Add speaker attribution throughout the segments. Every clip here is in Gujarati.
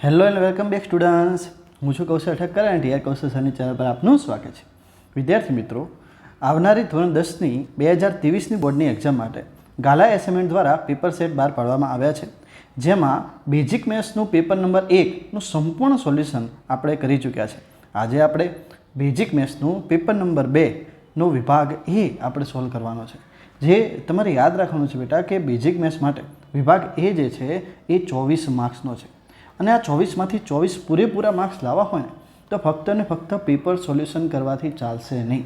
Speaker 1: Hello and welcome back students. હું છું કૌશલ ઠક્કર અને ટીઆર કૌશલ સરની ચેનલ પર આપનું સ્વાગત છે. વિદ્યાર્થી મિત્રો, આવનારી ધોરણ 10ની 2023ની બોર્ડની એક્ઝામ માટે ગાલા એસાઇનમેન્ટ દ્વારા પેપર સેટ બહાર પાડવામાં આવ્યા છે, જેમાં બેઝિક મેથ્સનું પેપર નંબર 1નું સંપૂર્ણ સોલ્યુશન આપણે કરી ચૂક્યા છે. આજે આપણે બેઝિક મેથ્સનું પેપર નંબર 2નો વિભાગ એ આપણે સોલ્વ કરવાનો છે. જે તમારે યાદ રાખવાનું છે બેટા કે બેઝિક મેથ્સ માટે વિભાગ એ જે છે એ 24 માર્ક્સનો છે અને આ 24માંથી 24 પૂરેપૂરા માર્ક્સ લાવવા હોય ને તો ફક્ત ને ફક્ત પેપર સોલ્યુશન કરવાથી ચાલશે નહીં.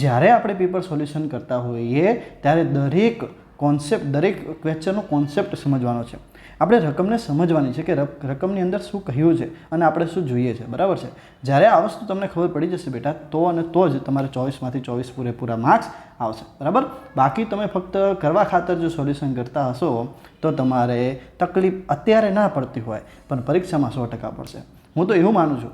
Speaker 1: જ્યારે આપણે પેપર સોલ્યુશન કરતા હોઈએ ત્યારે દરેક કોન્સેપ્ટ, દરેક ક્વેશ્ચનનો કોન્સેપ્ટ સમજવાનો છે. આપણે રકમને સમજવાની છે કે રકમની અંદર શું કહ્યું છે અને આપણે શું જોઈએ છે, બરાબર છે. જ્યારે આ વસ્તુ તમને ખબર પડી જશે બેટા તો અને તો જ તમારે 24માંથી 24 પૂરેપૂરા માર્ક્સ આવશે, બરાબર. બાકી તમે ફક્ત કરવા ખાતર જો સોલ્યુશન કરતા હશો તો તમારે તકલીફ અત્યારે ના પડતી હોય પણ પરીક્ષામાં 100% પડશે. હું તો એવું માનું છું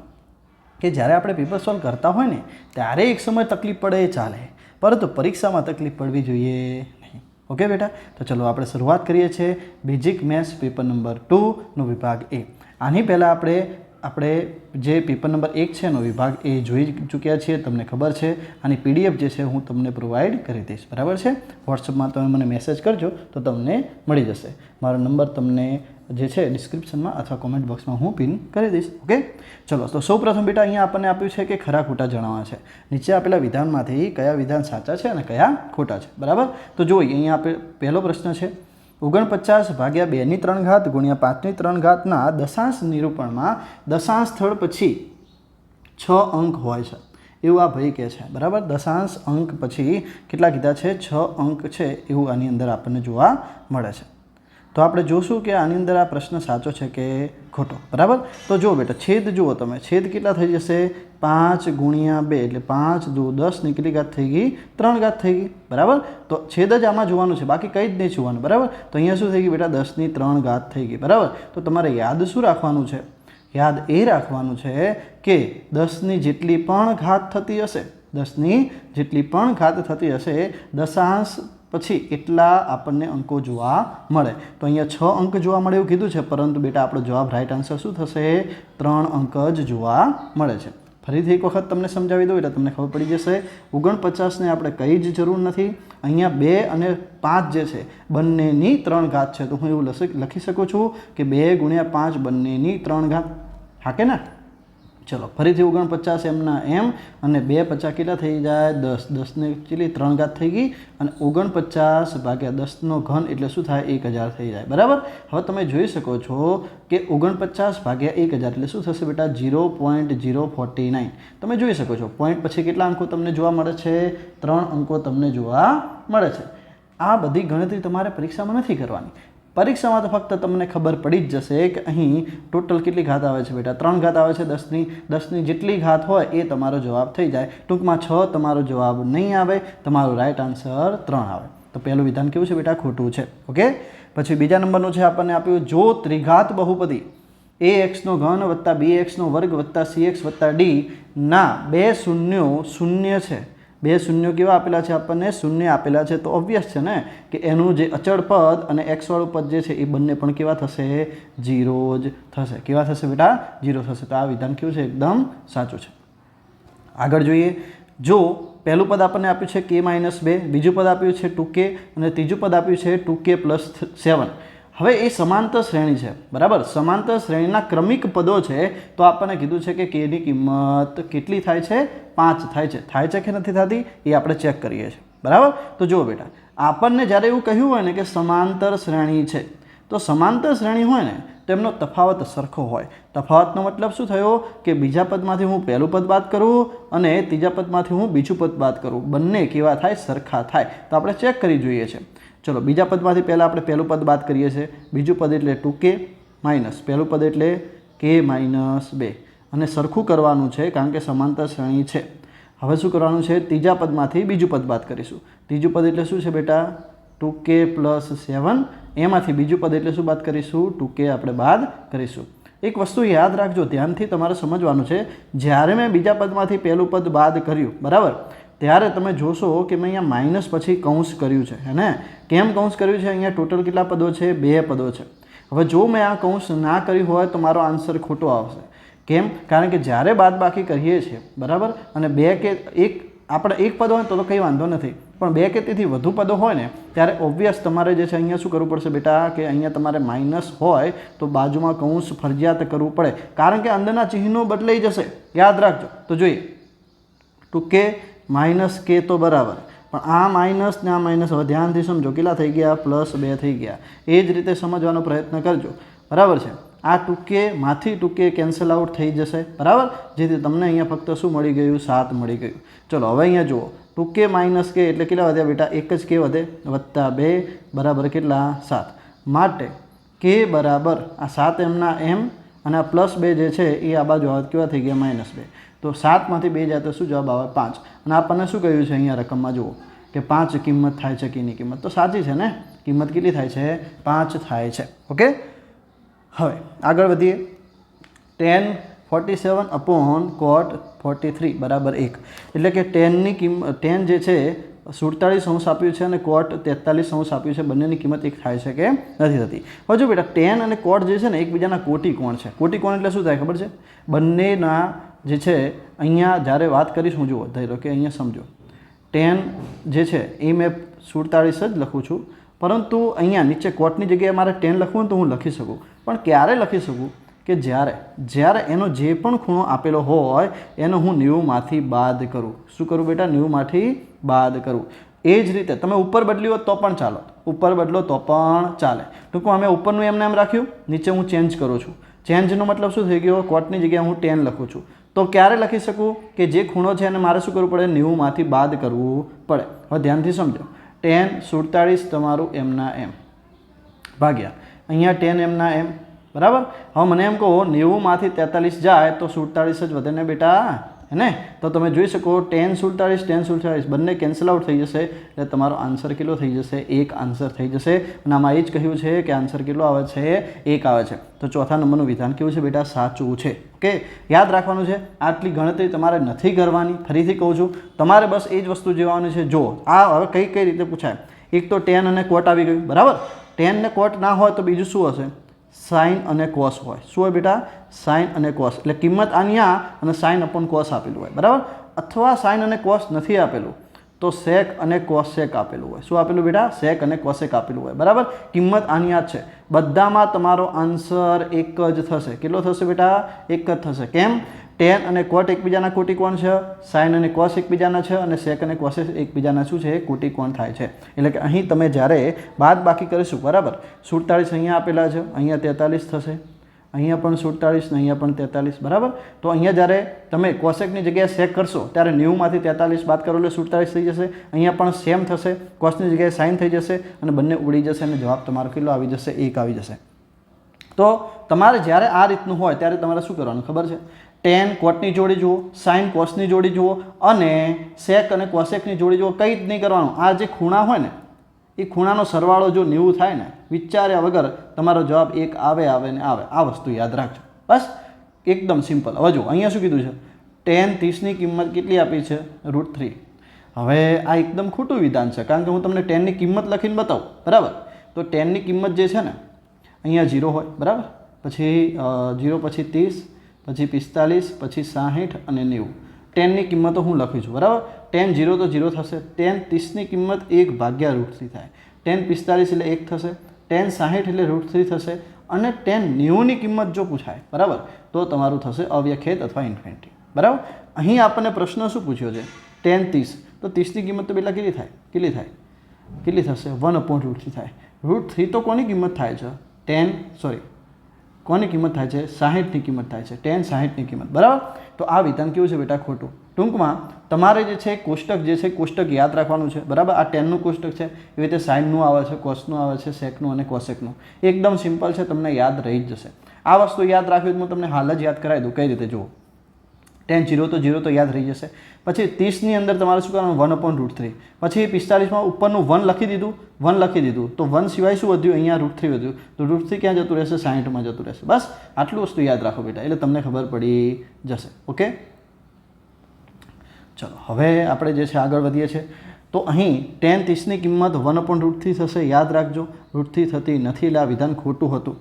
Speaker 1: કે જ્યારે આપણે પેપર સોલ્વ કરતા હોય ને ત્યારે એક સમય તકલીફ પડે એ ચાલે, પરંતુ પરીક્ષામાં તકલીફ પડવી જોઈએ નહીં. ઓકે બેટા, તો ચલો આપણે શરૂઆત કરીએ છીએ બેઝિક મેથ્સ પેપર નંબર 2નો વિભાગ એ. આની પહેલાં આપણે જે પેપર નંબર 1 છે એનો વિભાગ એ જોઈ ચૂક્યા છીએ, તમને ખબર છે. આની PDF જે છે હું તમને પ્રોવાઈડ કરી દઈશ, બરાબર છે. વોટ્સઅપમાં તમે મને મેસેજ કરજો તો તમને મળી જશે. મારો નંબર તમને જે છે ડિસ્ક્રિપ્શનમાં અથવા કોમેન્ટ બોક્સમાં હું પિન કરી દઈશ. ઓકે, ચલો તો સૌપ્રથમ બેટા અહીંયા આપણને આપ્યું છે કે ખરા ખોટા જણાવવા છે. નીચે આપેલા વિધાનમાંથી કયા વિધાન સાચા છે અને કયા ખોટા છે, બરાબર. તો જોઈએ, અહીંયા આપણે પહેલો પ્રશ્ન છે 49 ભાગ્યા 2 ની 3 ઘાત ગુણ્યા 5 ની 3 ઘાતના દશાંશ નિરૂપણમાં દશાંશ સ્થળ પછી 6 અંક હોય છે એવું આ ભાઈ કહે છે, બરાબર. દશાંશ અંક પછી કેટલા કીધા છે? 6 અંક છે એવું આની અંદર આપણને જોવા મળે છે. તો આપણે જોશું કે આની અંદર આ પ્રશ્ન સાચો છે કે ખોટો, બરાબર. તો જુઓ બેટા, છેદ જુઓ તમે, છેદ કેટલા થઈ જશે? 5 ગુણ્યા 2 એટલે 5 દુ 10 ની કેટલી ઘાત થઈ ગઈ? 3 ઘાત થઈ ગઈ, બરાબર. તો છેદ જ આમાં જોવાનું છે, બાકી કંઈ જ નહીં જોવાનું, બરાબર. તો અહીંયા શું થઈ ગયું બેટા? 10 ની 3 ઘાત થઈ ગઈ, બરાબર. તો તમારે યાદ શું રાખવાનું છે? યાદ એ રાખવાનું છે કે 10 ની જેટલી પણ ઘાત થતી હશે, 10 ની જેટલી પણ ઘાત થતી હશે દશાંશ પછી એટલા આપણને અંકો જોવા મળે. તો અહીંયા 6 અંક જોવા મળે એવું કીધું છે, પરંતુ બેટા આપણો જવાબ રાઈટ આન્સર શું થશે? 3 અંક જ જોવા મળે છે. ફરીથી એક વખત તમને સમજાવી દઉં એટલે તમને ખબર પડી જશે. 49ને આપણે કંઈ જ જરૂર નથી. અહીંયા 2 અને 5 જે છે બંનેની 3 ઘાત છે, તો હું એવું લખી શકું છું કે 2 ગુણ્યા 5 બંનેની 3 ઘાત. હા કે ના? ચલો ફરીથી 49 એમના એમ અને 2 50 કેટલા થઈ જાય? 10. 10 ને કેટલી? 3 ઘાત થઈ ગઈ અને 49 ભાગ્યા 10નો ઘન એટલે શું થાય? 1000 થઈ જાય, બરાબર. હવે તમે જોઈ શકો છો કે 49 ભાગ્યા 1000 એટલે શું થશે બેટા? 0.049. તમે જોઈ શકો છો પોઈન્ટ પછી કેટલા અંકો તમને જોવા મળે છે? 3 અંકો તમને જોવા મળે છે. આ બધી ગણતરી તમારે પરીક્ષામાં નથી કરવાની. પરીક્ષામાં તો ફક્ત તમને ખબર પડી જ જશે કે અહીં ટોટલ કેટલી ઘાત આવે છે બેટા? 3 ઘાત આવે છે 10ની. 10ની જેટલી ઘાત હોય એ તમારો જવાબ થઈ જાય. ટૂંકમાં 6 તમારો જવાબ નહીં આવે, તમારો રાઈટ આન્સર 3 આવે. તો પહેલું વિધાન કેવું છે બેટા? ખોટું છે. ઓકે, પછી બીજા નંબરનું છે આપણને આપ્યું, જો ત્રિઘાત બહુપદી ax નો ઘન વત્તા bx નો વર્ગ વત્તા cx વત્તા d ના 2 શૂન્યો શૂન્ય છે. 2 શૂન્યો કેવા આપેલા છે આપણને? શૂન્ય આપેલા છે. તો ઓબ્વિયસ છે ને કે એનું જે અચળ પદ અને x વાળું પદ જે છે એ બંને પણ કેવા થશે? 0 જ થશે. કેવા થશે બેટા? 0 થશે. તો આ વિધાન કેવું છે? એકદમ સાચું છે. આગળ જોઈએ, જો પહેલું પદ આપણને આપ્યું છે k-2, બીજું પદ આપ્યું છે 2k અને ત્રીજું પદ આપ્યું છે 2k + 7. હવે એ સમાંતર શ્રેણી છે, બરાબર. સમાંતર શ્રેણીના ક્રમિક પદો છે, તો આપણને કીધું છે કે k ની કિંમત કેટલી થાય છે? 5 થાય છે. થાય છે કે નથી થતી એ આપણે ચેક કરીએ છીએ, બરાબર. તો જુઓ બેટા, આપણને જ્યારે એવું કહ્યું હોય ને કે સમાંતર શ્રેણી છે, તો સમાંતર શ્રેણી હોય ને તો એમનો તફાવત સરખો હોય. તફાવતનો મતલબ શું થયો? કે બીજા પદમાંથી હું પહેલું પદ બાદ કરું અને ત્રીજા પદમાંથી હું બીજું પદ બાદ કરું, બંને કેવા થાય? સરખા થાય. તો આપણે ચેક કરી જોઈએ છે. ચલો બીજા પદમાંથી પહેલાં આપણે પહેલું પદ બાદ કરીએ છીએ. બીજું પદ એટલે 2k માઇનસ પહેલું પદ એટલે k-2 અને સરખું કરવાનું છે કારણ કે સમાંતર શ્રેણી છે. હવે શું કરવાનું છે? ત્રીજા પદમાંથી બીજું પદ બાદ કરીશું. ત્રીજું પદ એટલે શું છે બેટા? 2k + 7. એમાંથી બીજું પદ એટલે શું બાદ કરીશું? 2k આપણે બાદ કરીશું. એક વસ્તુ યાદ રાખજો, ધ્યાનથી તમારે સમજવાનું છે. જ્યારે મેં બીજા પદમાંથી પહેલું પદ બાદ કર્યું, બરાબર, ત્યારે તમે જોશો કે મેં અહીંયા માઇનસ પછી કૌંસ કર્યું છે, હે ને? કેમ કૌંસ કર્યું છે? અહીંયા ટોટલ કેટલા પદો છે? 2 પદો છે. હવે જો મેં આ કૌંસ ના કર્યું હોય તો મારો આન્સર ખોટો આવશે. કેમ? કારણ કે જ્યારે બાદબાકી કરીએ છીએ બરાબર, અને બે કે એક આપણે એક પદ હોય તો કંઈ વાંધો નથી, પણ બે કે તેથી વધુ પદો હોય ને ત્યારે ઓબ્વિયસ તમારે જે છે અહીંયા શું કરવું પડશે બેટા, કે અહીંયા તમારે માઇનસ હોય તો બાજુમાં કૌંસ ફરજિયાત કરવું પડે, કારણ કે અંદરના ચિહ્નો બદલાઈ જશે. યાદ રાખજો. તો જોઈએ, ટુ કે માઇનસ કે તો બરાબર, પણ આ માઇનસ ને આ માઇનસ હવે ધ્યાનથી સમજો, કેટલા થઈ ગયા? +2 થઈ ગયા. એ જ રીતે સમજવાનો પ્રયત્ન કરજો. બરાબર છે? આ ટૂંકે માંથી ટૂંકે કેન્સલ આઉટ થઈ જશે. બરાબર? જેથી તમને અહીંયા ફક્ત શું મળી ગયું? 7 મળી ગયું. ચલો હવે અહીંયા જુઓ, ટૂંકે માઇનસ કે એટલે કેટલા વધ્યા બેટા? એક જ કે વધે, +2 બરાબર કેટલા? 7. માટે કે બરાબર આ 7 એમના એમ અને આ +2 જે છે એ આ બાજુ આવે કેવા થઈ ગયા? -2. તો 7 માંથી 2 જાય તો શું જવાબ આવે? 5. અને આપણને શું કહ્યું છે અહીંયા રકમમાં? જુઓ કે 5 કિંમત થાય છે. કીની કિંમત તો સાચી છે ને? કિંમત કેટલી થાય છે? 5 થાય છે. ઓકે, હવે આગળ વધીએ. tan 47 upon cot 43 બરાબર 1. એટલે કે ટેનની કિંમત, ટેન જે છે 47 આપ્યું છે અને કોટ 43 આપ્યું છે, બંનેની કિંમત એક થાય છે કે નથી થતી? હવે જો બેટા, ટેન અને કોટ જે છે ને એકબીજાના કોટી કોણ છે. કોટી કોણ એટલે શું થાય ખબર છે? બંનેના જે છે અહીંયા જ્યારે વાત કરીશું, જુઓ થઈ લો કે અહીંયા સમજો, ટેન જે છે એ મેં 47 જ લખું છું, પરંતુ અહીંયા નીચે કોટની જગ્યાએ મારે 10 લખવું તો હું લખી શકું, પણ ક્યારે લખી શકું? કે જ્યારે એનો જે પણ ખૂણો આપેલો હોય એનો હું 90માંથી બાદ કરું. શું કરું બેટા? 90માંથી બાદ કરું. એ જ રીતે તમે ઉપર બદલ્યું હોત તો પણ ચાલો, ઉપર બદલો તો પણ ચાલે. ટૂંકમાં અમે ઉપરનું એમને એમ રાખ્યું, નીચે હું ચેન્જ કરું છું. ચેન્જનો મતલબ શું થઈ ગયો? કોટની જગ્યાએ હું 10 લખું છું. તો ક્યારે લખી શકું? કે જે ખૂણો છે એને મારે શું કરવું પડે? 90માંથી બાદ કરવું પડે. હવે ધ્યાનથી સમજો, tan 47 તમારું એમના એમ ભાગ્યા અહીંયા 10 એમના એમ. બરાબર? હવે મને એમ કહો 90માંથી 43 જાય તો 47 જ વધે ને બેટા, હે ને? તો તમે જોઈ શકો tan 47 બંને કેન્સલ આઉટ થઈ જશે, એટલે તમારો આન્સર કેટલો થઈ જશે? 1 આન્સર થઈ જશે. અને આમાં એ જ કહ્યું છે કે આન્સર કેટલો આવે છે? 1 આવે છે. તો ચોથા નંબરનું વિધાન કેવું છે બેટા? સાચું છે. ઓકે, યાદ રાખવાનું છે. આટલી ગણતરી તમારે નથી કરવાની. ફરીથી કહું છું, તમારે બસ એ જ વસ્તુ જોવાની છે. જો આ હવે કઈ રીતે પૂછાય? એક તો ટેન અને કોટ આવી ગયું. બરાબર? ટેન ને કોટ ના હોય તો બીજું શું હશે? સાઇન અને કોસ હોય. શું હોય બેટા? સાઇન અને કોસ. એટલે કિંમત આની આ અને સાઇન અપોન કોસ આપેલું હોય. બરાબર? અથવા સાઇન અને કોસ નથી આપેલું તો સેક અને કોસેક આપેલું હોય. શું આપેલું બેટા? સેક અને કોસેક આપેલું હોય. બરાબર? કિંમત આની આ જ છે. બધામાં તમારો આન્સર એક જ થશે. કેટલો થશે બેટા? એક જ થશે. કેમ? ટેન અને કોટ એકબીજાના કોટી કોણ છે, સાઇન અને કોસ એકબીજાના છે, અને સેક અને કોસ એકબીજાના શું છે? કોટી કોણ થાય છે. એટલે કે અહીં તમે જ્યારે બાદ બાકી કરીશું, બરાબર, 47 અહીંયા આપેલા છે, અહીંયા 43 થશે, અહીંયા પણ 47 ને અહીંયા પણ 43. બરાબર? તો અહીંયા જ્યારે તમે કોસેકની જગ્યાએ સેક કરશો ત્યારે 90માંથી 43 બાદ કરો એટલે 47 થઈ જશે. અહીંયા પણ સેમ થશે, કોસની જગ્યાએ સાઇન થઈ જશે અને બંને ઉડી જશે અને જવાબ તમારો કેટલો આવી જશે? 1 આવી જશે. તો તમારે જ્યારે આ રીતનું હોય ત્યારે તમારે શું કરવાનું ખબર છે? ટેન કોટની જોડી જુઓ, સાઇન કોસની જોડી જુઓ અને સેક અને કોસેકની જોડી જુઓ. કંઈ જ નહીં કરવાનું. આ જે ખૂણા હોય ને એ ખૂણાનો સરવાળો જો 90 થાય ને, વિચાર્યા વગર તમારો જવાબ 1 આવે ને આવે. આ વસ્તુ યાદ રાખજો. બસ એકદમ સિમ્પલ. હવે જો અહીંયા શું કીધું છે? tan 30ની કિંમત કેટલી આપી છે? √3. હવે આ એકદમ ખોટું વિધાન છે, કારણ કે હું તમને ટેનની કિંમત લખીને બતાવું. બરાબર? તો ટેનની કિંમત જે છે ને અહીંયા 0 હોય. બરાબર? પછી 0 પછી 30 પછી 45 પછી 60 અને 90. ટેનની કિંમતો હું લખું છું. બરાબર? tan 0 તો 0 થશે. tan 30ની કિંમત 1 ભાગ્યા √3 થાય. tan 45 એટલે 1 થશે. tan 60 એટલે √3 થશે. અને tan 90ની કિંમત જો પૂછાય, બરાબર, તો તમારું થશે અવ્યખેદ અથવા ઇન્ફિનિટી. બરાબર? અહીં આપણને પ્રશ્ન શું પૂછ્યો છે? tan 30. તો 30ની કિંમત તો પહેલાં કેટલી થાય? કેટલી થશે? 1/√3 થાય. √3 તો કોની કિંમત થાય છે? કોની કિંમત થાય છે? 60ની કિંમત થાય છે. tan 60ની કિંમત. બરાબર? તો આ વિધાન કેવું છે બેટા? ખોટું. ટૂંકમાં તમારે જે છે કોષ્ટક જે છે કોષ્ટક યાદ રાખવાનું છે. બરાબર? આ ટેનનું કોષ્ટક છે, એવી રીતે સાઇનનું આવે છે, કોસનું આવે છે, સેકનું અને કોસેકનું. એકદમ સિમ્પલ છે, તમને યાદ રહી જ જશે. આ વસ્તુ યાદ રાખવી તો હું તમને હાલ જ યાદ કરાવી દઉં. કઈ રીતે? જુઓ, tan 0 તો યાદ રહી જશે. પછી 30ની અંદર તમારે શું કરવાનું? 1/√3. પછી 45માં ઉપરનું 1 લખી દીધું તો 1 સિવાય શું વધ્યું? અહીંયા √3 વધ્યું. તો √3 ક્યાં જતું રહેશે? 60માં જતું રહેશે. બસ આટલું વસ્તુ યાદ રાખો બેટા, એટલે તમને ખબર પડી જશે. ઓકે, ચલો હવે આપણે જે છે આગળ વધીએ છીએ. તો અહીં tan 30ની કિંમત 1/√3 થશે. યાદ રાખજો, √3 થતી નથી એટલે આ વિધાન ખોટું હતું.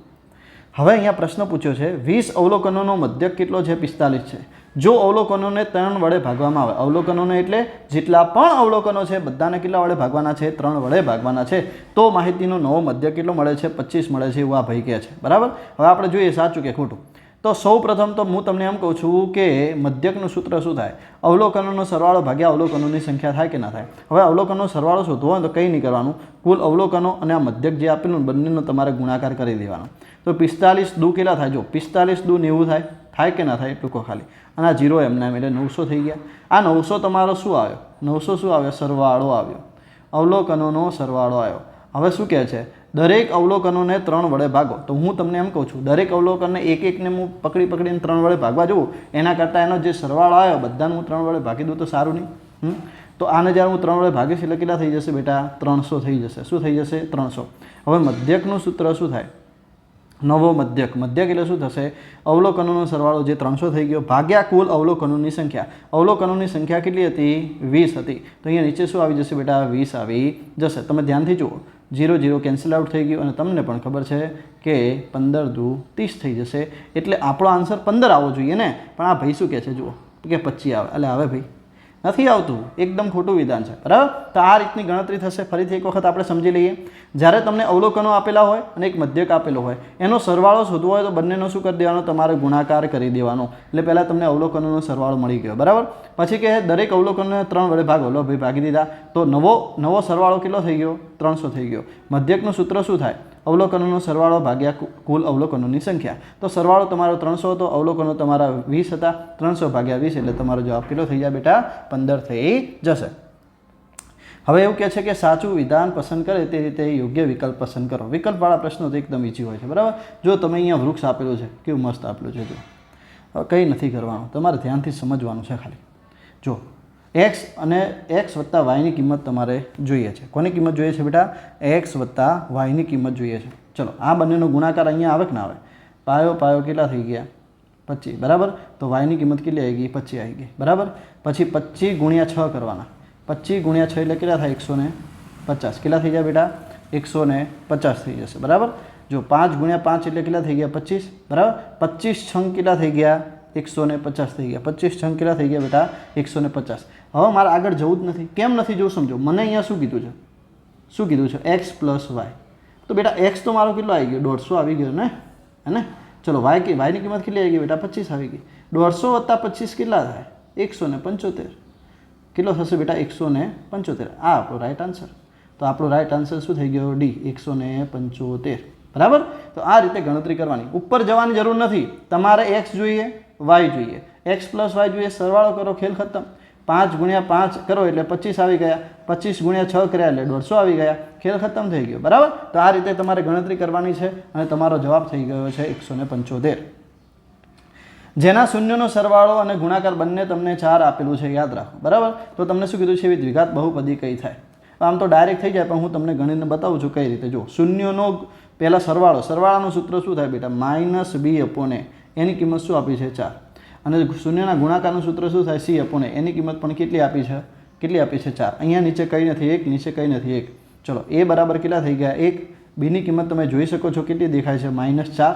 Speaker 1: હવે અહીંયા પ્રશ્ન પૂછ્યો છે 20 અવલોકનોનો મધ્યક કેટલો છે? 45 છે. જો અવલોકનોને 3 વડે ભાગવામાં આવે, અવલોકનોને એટલે જેટલા પણ અવલોકનો છે બધાને કેટલા વડે ભાગવાના છે? 3 વડે ભાગવાના છે. તો માહિતીનો નવો મધ્યક કેટલો મળે છે? 25 મળે છે એવું આ ભાઈ કહે છે. બરાબર. હવે આપણે જોઈએ સાચું કે ખોટું. તો સૌ પ્રથમ તો હું તમને એમ કહું છું કે મધ્યકનું સૂત્ર શું થાય? અવલોકનોનો સરવાળો ભાગ્યા અવલોકનોની સંખ્યા થાય કે ના થાય? હવે અવલોકનનો સરવાળો શોધવો હોય તો કંઈ નહીં કરવાનું, કુલ અવલોકનો અને આ મધ્યક જે આપેલું બંનેનો તમારે ગુણાકાર કરી દેવાનો. તો 45 દુ કેટલા થાય? જો 45 દુ 90 થાય. થાય કે ના થાય એટલું કહો ખાલી. અને આ 0 એમના એટલે 900 થઈ ગયા. આ 900 તમારો શું આવ્યો? 900 શું આવ્યો? સરવાળો આવ્યો. અવલોકનોનો સરવાળો આવ્યો. હવે શું કહે છે? દરેક અવલોકનોને 3 વડે ભાગો. તો હું તમને એમ કહું છું દરેક અવલોકનને એક એકને હું પકડીને 3 વડે ભાગવા જવું એના કરતાં એનો જે સરવાળો આવ્યો બધાને હું 3 વડે ભાગી દઉં તો સારું નહીં? તો આને જ્યારે હું 3 વડે ભાગીશ એટલે કેટલા થઈ જશે બેટા? 300 થઈ જશે. શું થઈ જશે? 300. હવે મધ્યકનું સૂત્ર શું થાય? નવો મધ્યક. મધ્યક એટલે શું થશે? અવલોકનોનો સરવાળો જે 300 થઈ ગયો ભાગ્યા કુલ અવલોકનોની સંખ્યા. અવલોકનોની સંખ્યા કેટલી હતી? 20 હતી. તો અહીંયા નીચે શું આવી જશે બેટા? 20 આવી જશે. તમે ધ્યાનથી જુઓ, 0 0 કેન્સલ આઉટ થઈ ગયું અને તમને પણ ખબર છે કે 15 દુ 30 થઈ જશે. એટલે આપણો આન્સર 15 આવવો જોઈએ ને, પણ આ ભાઈ શું કહે છે? જુઓ કે 25 આવે. એટલે હવે ભાઈ નથી આવતું, એકદમ ખોટું વિધાન છે. બરાબર. તો આ રીતની ગણતરી થશે. ફરીથી એક વખત આપણે સમજી લઈએ. જ્યારે તમને અવલોકનો આપેલા હોય અને એક મધ્યક આપેલો હોય એનો સરવાળો શોધવો હોય તો બંનેનો શું કરી દેવાનો? તમારે ગુણાકાર કરી દેવાનો. એટલે પહેલાં તમને અવલોકનોનો સરવાળો મળી ગયો. બરાબર. પછી કે દરેક અવલોકનને 3 વડે ભાગો. લો ભાઈ ભાગી દીધા. તો નવો સરવાળો કેટલો થઈ ગયો? 300 થઈ ગયો. મધ્યકનું સૂત્ર શું થાય? અવલોકનોનો સરવાળો ભાગ્યા કુલ અવલોકનોની સંખ્યા. તો સરવાળો તમારો 300 હતો, અવલોકનો તમારા 20 હતા. 300 ભાગ્યા 20 એટલે તમારો જવાબ કેટલો થઈ જાય બેટા? 15 થઈ જશે. હવે એવું કહે છે કે સાચું વિધાન પસંદ કરે તે રીતે યોગ્ય વિકલ્પ પસંદ કરો. વિકલ્પવાળા પ્રશ્નો તો એકદમ ઈઝી હોય છે. બરાબર. જો તમે અહીંયા વૃક્ષ આપેલું છે, કેવું મસ્ત આપેલું છે. જો હવે કંઈ નથી કરવાનું, તમારે ધ્યાનથી સમજવાનું છે ખાલી. જો x અને x વત્તા વાયની કિંમત તમારે જોઈએ છે. કોની કિંમત જોઈએ છે બેટા? x વત્તા વાયની કિંમત જોઈએ છે. ચલો આ બંનેનો ગુણાકાર અહીંયા આવે કે ના આવે? પાયો કેટલા થઈ ગયા? 25. બરાબર. તો વાયની કિંમત કેટલી આવી ગઈ? 25 આવી ગઈ. બરાબર. પછી 25 ગુણ્યા 6 કરવાના. 25 ગુણ્યા 6 એટલે કેટલા થાય? 150. કેટલા થઈ જાય બેટા? 150 થઈ જશે. બરાબર. જો 5 ગુણ્યા 5 એટલે કેટલા થઈ ગયા? 25. બરાબર. 25 છંગ કેટલા થઈ ગયા? 150 થઈ ગયા. 25 છંગ કેટલા થઈ ગયા બેટા? 150. હવે મારે આગળ જવું જ નથી. કેમ નથી જવું સમજો. મને અહીંયા શું કીધું છે? શું કીધું છે? x + y. તો બેટા x તો મારો કેટલો આવી ગયો? 150 આવી ગયો ને, હે ને? ચલો વાયની કિંમત કેટલી આવી ગઈ બેટા? 25 આવી ગઈ. 150 વત્તા 25 કેટલા થાય? 175. કેટલો થશે બેટા? 175. આ આપણો રાઈટ આન્સર. તો આપણો રાઈટ આન્સર શું થઈ ગયો? ડી, 175. બરાબર. તો આ રીતે ગણતરી કરવાની. ઉપર જવાની જરૂર નથી. તમારે x જોઈએ, y જોઈએ, x + y જોઈએ. સરવાળો કરો, ખેલ ખતમ. 5 ગુણ્યા 5 કરો એટલે 25 આવી ગયા. 25 ગુણ્યા 6 કર્યા એટલે 150 આવી ગયા. ખેલ ખતમ થઈ ગયો. બરાબર. તો આ રીતે તમારે ગણતરી કરવાની છે અને તમારો જવાબ થઈ ગયો છે 175. જેના શૂન્યનો સરવાળો અને ગુણાકાર બંને તમને 4 આપેલું છે, યાદ રાખો. બરાબર. તો તમને શું કીધું છે? એવી દ્વિઘાત બહુપદી કઈ થાય? આમ તો ડાયરેક્ટ થઈ જાય, પણ હું તમને ગણીને બતાવું છું કઈ રીતે. જો શૂન્યનો પહેલાં સરવાળાનું સૂત્ર શું થાય બેટા? -b/a. એની કિંમત શું આપી છે? 4. અને શૂન્યના ગુણાકારનું સૂત્ર શું થાય? c/a. એની કિંમત પણ કેટલી આપી છે? 4. અહીંયા નીચે કંઈ નથી, 1. નીચે કંઈ નથી, 1. ચલો a બરાબર કેટલા થઈ ગયા? 1. bની કિંમત તમે જોઈ શકો છો કેટલી દેખાય છે? -4.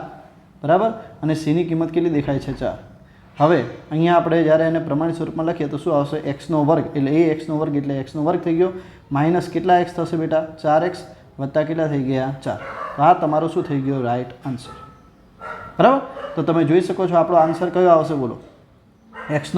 Speaker 1: બરાબર. અને cની કિંમત કેટલી દેખાય છે? 4. હવે અહીંયા આપણે જ્યારે એને પ્રમાણિત સ્વરૂપમાં લખીએ તો શું આવશે? x² એટલે ax² એટલે x² થઈ ગયો. માઇનસ કેટલા x થશે બેટા? 4x વત્તા કેટલા થઈ ગયા? 4. તો આ તમારો શું થઈ ગયો? Right answer. બરાબર. તો તમે જોઈ શકો છો આપણો આન્સર કયો આવશે? બોલો. x²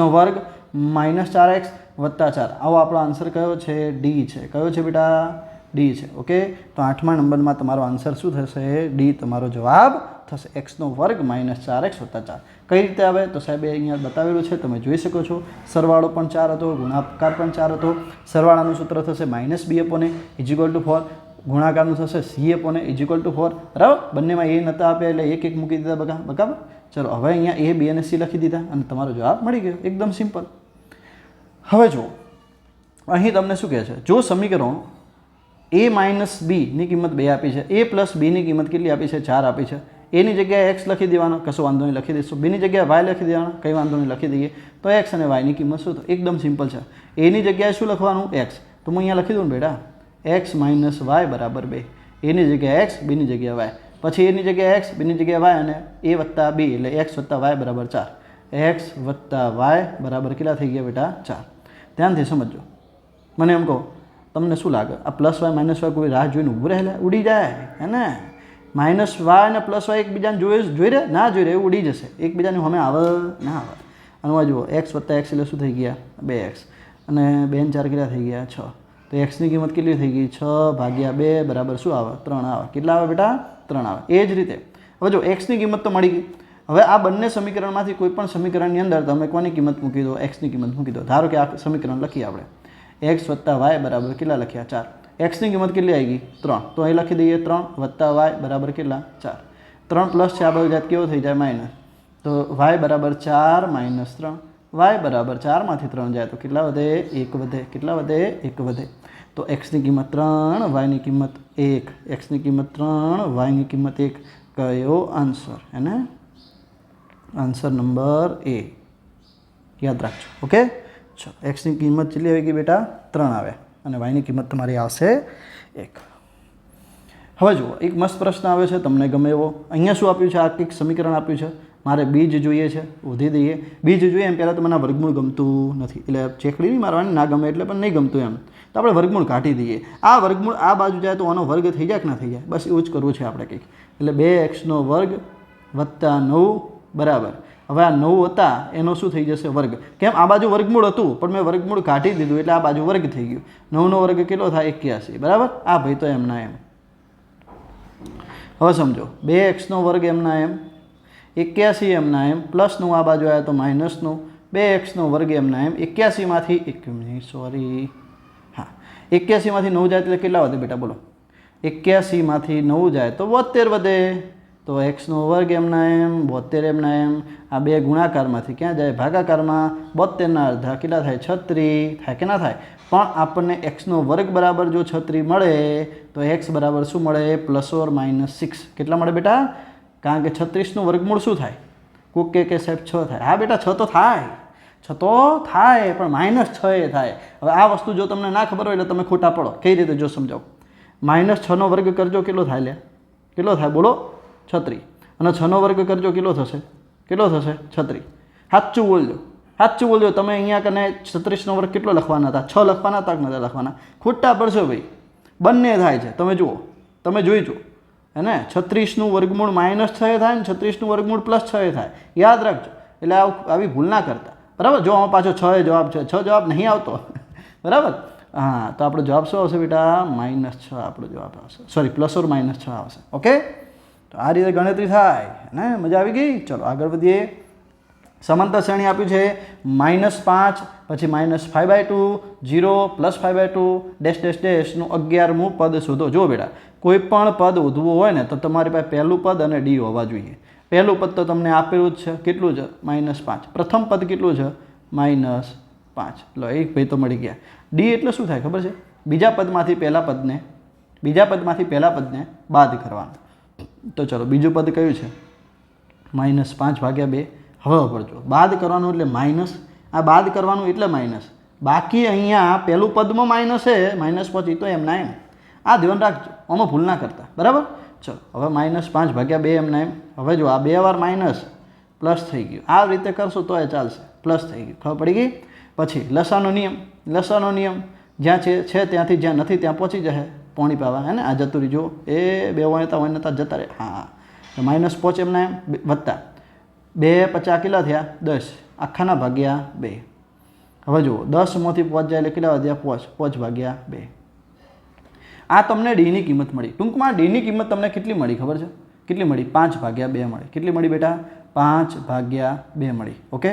Speaker 1: -4x વત્તા 4. આવો આપણો આન્સર કયો છે? ડી છે. કયો છે બેટા? ડી છે. ઓકે. તો 8મા નંબરમાં તમારો આન્સર શું થશે? ડી તમારો જવાબ થશે. x² -4x વત્તા 4. કઈ રીતે આવે? તો સાહેબે અહીંયા બતાવેલું છે, તમે જોઈ શકો છો. સરવાળો પણ 4 હતો, ગુણાકાર પણ 4 હતો. સરવાળાનું સૂત્ર થશે -b/a = 4. ગુણાકારનું થશે c/a = 4. બરાબર. બંનેમાં એ નતા આપ્યા એટલે એક મૂકી દીધા. બરાબર. ચલો હવે અહીંયા a, b અને c લખી દીધા અને તમારો જવાબ મળી ગયો. એકદમ સિમ્પલ. હવે જો અહીં તમને શું કહે છે? જો સમીકરણ a - b ની કિંમત 2 આપી છે, a + b ની કિંમત કેટલી આપી છે? 4 આપી છે. એની જગ્યાએ x લખી દેવાનો, કશો વાંધો નહીં, લખી દઈશું. બીની જગ્યાએ y લખી દેવાનો, કંઈ વાંધો નહીં, લખી દઈએ. તો x અને y ની કિંમત શું? એકદમ સિમ્પલ છે. એની જગ્યાએ શું લખવાનું? x. તો હું અહીંયા લખી દઉં ને બેટા, x - y = 2. એની જગ્યાએ x, બીની જગ્યાએ y. પછી એની જગ્યાએ એક્સ, બીની જગ્યાએ વાય અને એ વત્તા બી એટલે એક્સ વત્તા વાય બરાબર 4. એક્સ વત્તા વાય બરાબર કેટલા થઈ ગયા બેટા? 4. ધ્યાનથી સમજો. મને એમ કહો, તમને શું લાગે આ પ્લસ વાય માઇનસ વાય કોઈ રાહ જોઈને ઊભું રહેલા? ઉડી જાય હે ને. માઇનસ વાય અને પ્લસ વાય એકબીજાને જોઈ રહે ના જોઈ રહે એવું ઉડી જશે. એકબીજાની સામે આવે ના આવે. અને જુઓ એક્સ વત્તા એક્સ એટલે શું થઈ ગયા? 2x અને 2 ને 4 કેટલા થઈ ગયા? 6. તો એક્સની કિંમત કેટલી થઈ ગઈ? 6 ભાગ્યા 2 બરાબર શું આવે? 3 આવે. કેટલા આવે બેટા? 3 આવે. એ જ રીતે હવે જો એક્સની કિંમત તો મળી ગઈ. હવે આ બંને સમીકરણમાંથી કોઈ પણ સમીકરણની અંદર તમે કોની કિંમત મૂકી દો? એક્સની કિંમત મૂકી દો. ધારો કે આ સમીકરણ લખીએ આપણે, એક્સ વત્તા વાય બરાબર કેટલા લખ્યા? 4. એક્સની કિંમત કેટલી આવી ગઈ? 3. તો અહીં લખી દઈએ 3 વત્તા વાય બરાબર કેટલા? 4. 3 પ્લસ છે આ બાજુ જાત કેવો થઈ જાય? માઇનસ. તો વાય બરાબર 4 માઇનસ 3. વાય બરાબર 4માંથી 3 જાય તો કેટલા વધે? 1 વધે. કેટલા વધે? 1 વધે. તો એક્સની કિંમત 3, વાયની કિંમત 1. એક્સની કિંમત 3, વાયની કિંમત 1. કયો આન્સર? એને આન્સર નંબર એ. યાદ રાખજો. ઓકે, ચલો. એક્સની કિંમત કેટલી આવી ગઈ બેટા? 3 આવે અને વાયની કિંમત તમારી આવશે 1. હવે જુઓ, એક મસ્ત પ્રશ્ન આવે છે, તમને ગમે એવો. અહીંયા શું આપ્યું છે? આ કંઈક સમીકરણ આપ્યું છે. મારે બીજ જોઈએ છે, ઉધી દઈએ. બીજ જોઈએ એમ પહેલાં તો મને વર્ગમૂળ ગમતું નથી, એટલે ચેકડી નહીં મારવાની, ના ગમે એટલે પણ નહીં ગમતું એમ. તો આપણે વર્ગમૂળ કાઢી દઈએ. આ વર્ગમૂળ આ બાજુ જાય તો આનો વર્ગ થઈ જાય કે ના થઈ જાય? બસ એવું જ કરવું છે આપણે કંઈક. એટલે 2x વર્ગ વત્તા 9 બરાબર. હવે આ 9 હતા એનો શું થઈ જશે? વર્ગ. કેમ? આ બાજુ વર્ગમૂળ હતું પણ મેં વર્ગમૂળ કાઢી દીધું એટલે આ બાજુ વર્ગ થઈ ગયું. 9નો વર્ગ કેટલો થાય? 81 બરાબર. આ ભાઈ તો એમના એમ. હવે સમજો, 2x વર્ગ એમના એમ, 81 એમના એમ, પ્લસ 9 આ બાજુ આવ્યા તો માઇનસ 9, 2x વર્ગ એમના એમ. 81માંથી 1 મિનિટ સોરી, હા, 81માંથી 9 જાય એટલે કેટલા વધે બેટા? બોલો. 81માંથી 9 જાય તો 72 વધે. તો એક્સનો વર્ગ એમના એમ, 72 એમના એમ. આ બે ગુણાકારમાંથી ક્યાં જાય? ભાગાકારમાં. 72ના અડધા કેટલા થાય? 36 થાય કે ના થાય? પણ આપણને એક્સનો વર્ગ બરાબર જો 36 મળે તો એક્સ બરાબર શું મળે? Plus or minus 6. કેટલા મળે બેટા? કારણ કે 36નું વર્ગમૂળ શું થાય? કોક કે સાહેબ 6 થાય. હા બેટા 6 તો થાય, 6 તો થાય, પણ માઇનસ 6 એ થાય. હવે આ વસ્તુ જો તમને ના ખબર હોય એટલે તમે ખોટા પડો. કઈ રીતે જો સમજાવો. -6નો વર્ગ કરજો કેટલો થાય? લે કેટલો થાય? બોલો. 36. અને 6નો વર્ગ કરજો કેટલો થશે? કેટલો થશે? 36. સાચું બોલજો, સાચું બોલજો. તમે અહીંયા કને 36નો વર્ગ કેટલો લખવાના હતા? 6 લખવાના હતા કે નતા લખવાના? ખોટા પડશો ભાઈ. બંને થાય છે. તમે જુઓ, તમે જોઈ જુઓ હે ને. 36નું વર્ગમૂળ -6 થાય ને 36નું વર્ગમૂળ +6 થાય. યાદ રાખજો. એટલે આવી ભૂલ ના કરતા. બરાબર. જો આમાં પાછો 6 જવાબ છે. 6 જવાબ નહીં આવતો. બરાબર. હા, તો આપણો જવાબ શું આવશે બેટા? -6 આપણો જવાબ આવશે. સોરી, પ્લસ ઓર -6 આવશે. ઓકે, તો આ રીતે ગણતરી થાય ને. મજા આવી ગઈ? ચલો આગળ વધીએ. સમાંતર શ્રેણી આપ્યું છે -5 પછી -5/2 0 +5/2 ડેશ ડેશ ડેશનું 11મું પદ શોધો. જો બેટા, કોઈ પણ પદ શોધવું હોય ને તો તમારી પાસે પહેલું પદ અને ડી હોવા જોઈએ. પહેલું પદ તો તમને આપેલું જ છે. કેટલું છે? -5. પ્રથમ પદ કેટલું છે? -5. લો, એક ભાઈ તો મળી ગયા. ડી એટલે શું થાય ખબર છે? બીજા પદમાંથી પહેલા પદને બાદ કરવાનું. તો ચલો, બીજું પદ કયું છે? -5/2. હવે પડજો, બાદ કરવાનું એટલે માઇનસ. આ બાદ કરવાનું એટલે માઇનસ. બાકી અહીંયા પહેલું પદમાં માઇનસ છે, -5 તો એમના એમ. આ ધ્યાન રાખજો, આમાં ભૂલ ના કરતા. બરાબર. ચલો, હવે -5/2 એમના એમ. હવે જો આ 2 વાર માઇનસ પ્લસ થઈ ગયું. આ રીતે કરશો તો એ ચાલશે. પ્લસ થઈ ગયું. ખબર પડી ગઈ? પછી લસાનો નિયમ જ્યાં છે ત્યાંથી જ્યાં નથી ત્યાં પહોંચી જશે. પોણી પાવા હે ને. આ જતું રહી. જો એ 2 વણતા જતા રહે. હા, -5 એમના એમ વત્તા 2 50 કેટલા થયા? 10 આખાના ભાગ્યા 2. હવે જુઓ, 10માંથી 5 જાય એટલે કેટલા વધ્યા? 5/2. આ તમને ડીની કિંમત મળી. ટૂંકમાં ડીની કિંમત તમને કેટલી મળી ખબર છે? કેટલી મળી? 5/2 મળી. કેટલી મળી બેટા? 5/2 મળી. ઓકે,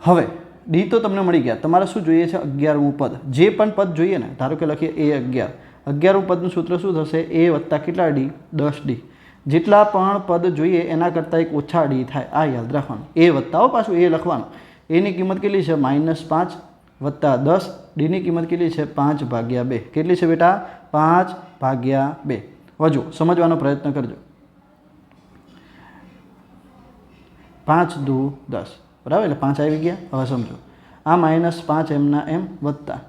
Speaker 1: હવે ડી તો તમને મળી ગયા. તમારે શું જોઈએ છે? 11મું પદ. જે પણ પદ જોઈએ ને, ધારો કે લખીએ A11. 11મું પદનું સૂત્ર શું થશે? A વત્તા કેટલા ડી? 10D. જેટલા પણ પદ જોઈએ એના કરતાં એક ઓછા ડી થાય. આ યાદ રાખવાનું. એ વત્તા પાછું એ લખવાનું. એની કિંમત કેટલી છે? -5 વત્તા 10. ડીની કિંમત કેટલી છે? 5/2. કેટલી છે બેટા? 5/2. હવે જો સમજવાનો પ્રયત્ન કરજો. 5 દુ 10 બરાબર. એટલે 5 આવી ગયા. હવે સમજો, આ -5 એમના એમ વત્તા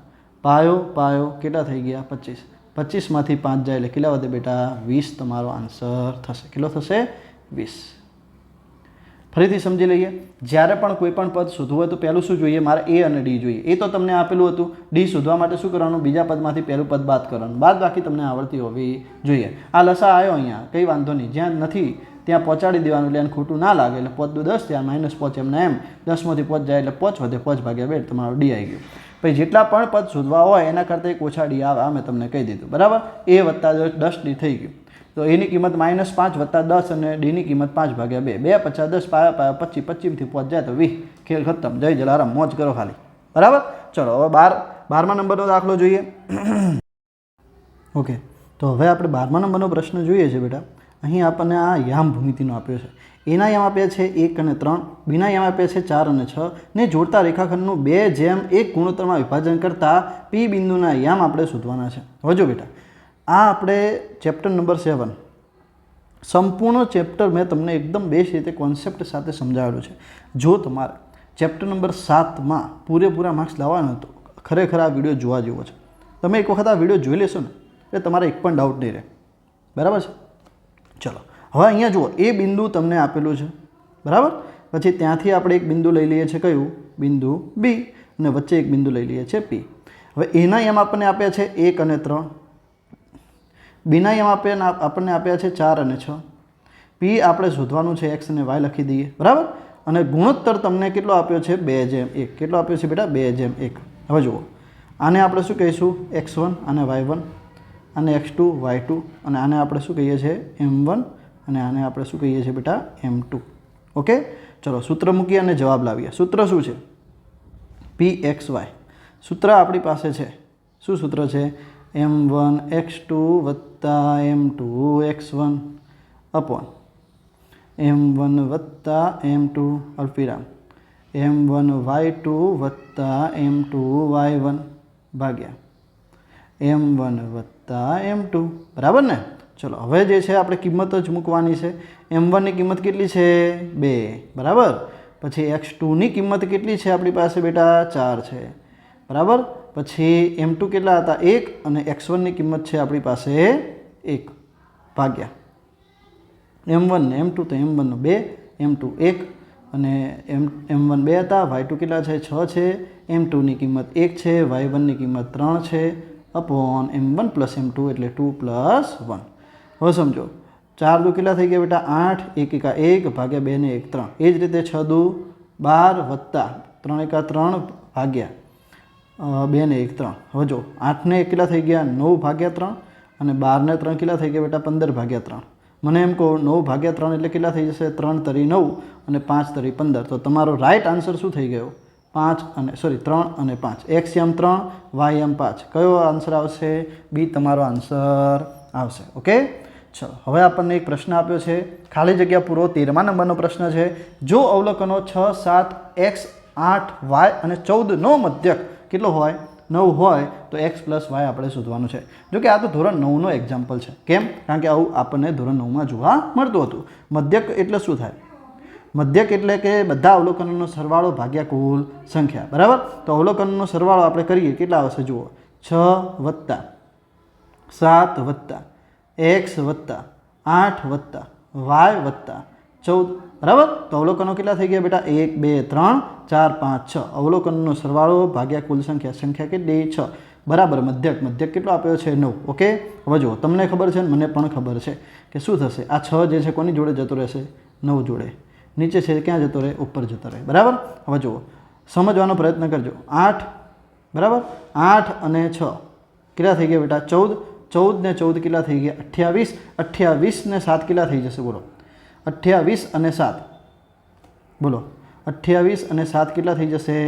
Speaker 1: પાયો કેટલા થઈ ગયા? 25. 25માંથી 5 જાય એટલે કેટલા વધે બેટા 20 તમારો આન્સર થશે. કેટલો થશે 20. ફરીથી સમજી લઈએ. જ્યારે પણ કોઈ પણ પદ શોધવું હોય તો પહેલું શું જોઈએ? મારે એ અને ડી જોઈએ. એ તો તમને આપેલું હતું. ડી શોધવા માટે શું કરવાનું? બીજા પદમાંથી પહેલું પદ બાદ કરવાનું. બાદ બાકી તમને આવડતી હોવી જોઈએ. આ લસા આવ્યો અહીંયા, કંઈ વાંધો નહીં. જ્યાં નથી ત્યાં પહોંચાડી દેવાનું એટલે એને ખોટું ના લાગે. એટલે પોચનું 10 ત્યાં -5 એમને એમ 10માંથી 5 જાય એટલે 5 વધે 5/2 તમારો ડી આવી ગયો. પછી જેટલા પણ પદ શોધવા હોય એના કરતાં એક ઓછા ડી આવે. આ મેં તમને કહી દીધું. બરાબર. એ વત્તા 10 ડી થઈ ગયું. તો એની કિંમત -5 વત્તા 10 અને ડીની કિંમત 5/2. 2 50 10 પાયા 25 25માંથી 5 જાય તો 20. ખેલ ખતમ. જય જલારામ. મોજ કરો ખાલી. બરાબર. ચલો હવે 12મા નંબરનો દાખલો જોઈએ. ઓકે, તો હવે આપણે 12મા નંબરનો પ્રશ્ન જોઈએ છે બેટા. અહીં આપણને આ યામ ભૂમિતિનો આપ્યો છે. એના યામ આપ્યા છે 1 અને 3, બીના યામ આપ્યા છે 4 અને 6 ને જોડતા રેખાખંડનું 2:1 ગુણોત્તરમાં વિભાજન કરતા પી બિંદુના યામ આપણે શોધવાના છે. હવે જો બેટા, આ આપણે ચેપ્ટર નંબર 7 સંપૂર્ણ ચેપ્ટર મેં તમને એકદમ બેસ્ટ રીતે કોન્સેપ્ટ સાથે સમજાવેલું છે. જો તમારે ચેપ્ટર નંબર 7માં પૂરેપૂરા માર્ક્સ લાવવાના તો ખરેખર આ વિડીયો જોવા જેવો છે. તમે એક વખત આ વિડીયો જોઈ લેશો ને એટલે તમારે એક પણ ડાઉટ નહીં રહે. બરાબર છે. ચલો હવે અહીંયા જુઓ, એ બિંદુ તમને આપેલું છે. બરાબર. પછી ત્યાંથી આપણે એક બિંદુ લઈ લઈએ છીએ. કયું? બિંદુ બી. અને વચ્ચે એક બિંદુ લઈ લઈએ છીએ પી. હવે એના એમ આપણને આપ્યા છે 1 અને 3, બીના એમ આપણને આપ્યા છે 4 અને 6. પી આપણે શોધવાનું છે, એક્સ અને વાય લખી દઈએ. બરાબર. અને ગુણોત્તર તમને કેટલો આપ્યો છે? 2:1. કેટલો આપ્યો છે બેટા? 2:1. હવે જુઓ, આને આપણે શું કહીશું? x1 અને y1, આને x2 y2, અને આને આપણે શું કહીએ છીએ? m1, અને આને આપણે શું કહીએ છીએ બેટા? m2. ઓકે, ચલો સૂત્ર મૂકીએ અને જવાબ લાવીએ. સૂત્ર શું છે? pxy. સૂત્ર આપણી પાસે છે. શું સૂત્ર છે? m1 x2 વત્તા m2 x1 અપોન m1 વત્તા m2 અલ્પવિરામ m1 y2 વત્તા m2 y1 ભાગ્યા m1 વત્તા m2. બરાબર ને? ચલો હવે જે છે આપણે કિંમત જ મૂકવાની છે. m1 ની કિંમત કેટલી છે? 2. બરાબર. પછી x2 ની કિંમત કેટલી છે આપણી પાસે બેટા? 4 છે. બરાબર. પછી m2 કેટલા હતા? 1. અને x1 ની કિંમત છે આપણી પાસે 1 ભાગ્યા m1 ને m2, તો m1 નો 2, m2 1, અને m1 2 હતા. y2 કેટલા છે? 6 છે. m2 ની કિંમત 1 છે. y1 ની કિંમત 3 છે. અપોન m1 પ્લસ m2 એટલે 2 પ્લસ 1. હવે સમજો, 4 દુ કેટલા થઈ ગયા બેટા? 8. 1 એકા 1 ભાગ્યા 2 ને 1 3. એ જ રીતે 6 દુ 12 વત્તા 3 એકા 3 ભાગ્યા 2 ને 1 3. હવે જો 8 ને 1 કેટલા થઈ ગયા? 9 ભાગ્યા 3, અને 12 ને 3 કેટલા થઈ ગયા બેટા? 15 ભાગ્યા 3. મને એમ કહો 9 ભાગ્યા 3 એટલે કેટલા થઈ જશે? 3 તરી 9 અને 5 તરી 15. તો તમારો રાઈટ આન્સર શું થઈ ગયો? 3 અને 5. x એમ 3, y એમ 5. કયો આન્સર આવશે? બી તમારો આન્સર આવશે. ઓકે, ચલો હવે આપણને એક પ્રશ્ન આપ્યો છે, ખાલી જગ્યા પૂરો. 13મા નંબરનો પ્રશ્ન છે. જો અવલોકનો 6, 7, x, 8, y અને 14 નો મધ્યક કેટલો હોય? 9 હોય તો x પ્લસ y આપણે શોધવાનું છે. જો કે આ તો ધોરણ 9નો એક્ઝામ્પલ છે. કેમ? કારણ કે આવું આપણને ધોરણ 9માં જોવા મળતું હતું. મધ્યક એટલે શું થાય? મધ્યક એટલે કે બધા અવલોકનોનો સરવાળો ભાગ્યા કુલ સંખ્યા. બરાબર. તો અવલોકનનો સરવાળો આપણે કરીએ કેટલા આવશે? જુઓ, 6 વત્તા 7 વત્તા x વત્તા 8 વત્તા y વત્તા 14. બરાબર. તો અવલોકનો કેટલા થઈ ગયા બેટા? 1 2 3 4 5 6. અવલોકનનો સરવાળો ભાગ્યા કુલ સંખ્યા. સંખ્યા કેટલી? 6. બરાબર. મધ્યક કેટલો આપ્યો છે? 9. ઓકે, હવે જુઓ, તમને ખબર છે ને મને પણ ખબર છે કે શું થશે. આ 6 જે છે કોની જોડે જતો રહેશે? 9 જોડે. નીચે છે ક્યાં જતો રહે? ઉપર જતો રહે. બરાબર. હવે જુઓ, સમજવાનો પ્રયત્ન કરજો. 8. બરાબર. 8 અને 6 કેટલા થઈ ગયા બેટા? 14. 14 ને 14 કેટલા થઈ ગયા? 28. 28 ને 7 કેટલા થઈ જશે? બોલો. 28 અને 7 બોલો. 28 અને 7 કેટલા થઈ જશે?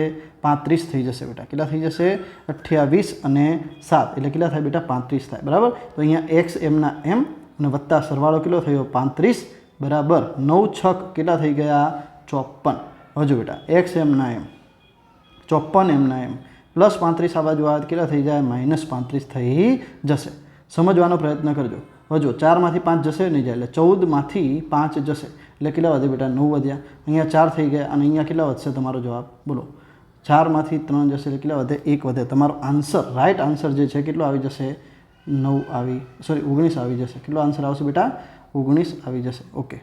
Speaker 1: 35 થઈ જશે બેટા. કેટલા થઈ જશે? 28 અને 7 એટલે કેટલા થાય બેટા? 35 થાય. બરાબર. તો અહીંયા x એમના એમ અને વત્તા સરવાળો કેટલો થયો? 35 બરાબર 9 છક કેટલા થઈ ગયા? 54. હજુ બેટા x એમના એમ 54 એમના એમ પ્લસ 35 આ બાજુ આવે કેટલા થઈ જાય? -35 થઈ જશે. સમજવાનો પ્રયત્ન કરજો. હજુ 4માંથી 5 જશે નહીં જાય એટલે 14માંથી 5 જશે એટલે કેટલા વધે બેટા? 9 વધ્યા. અહીંયા 4 થઈ ગયા અને અહીંયા કેટલા વધશે તમારો જવાબ? બોલો. 4માંથી 3 જશે એટલે કેટલા વધે? 1 વધે. તમારો આન્સર, રાઈટ આન્સર જે છે કેટલો આવી જશે? 9 આવી, સોરી 19 આવી જશે. કેટલો આન્સર આવશે બેટા? 19 આવી જશે. ઓકે,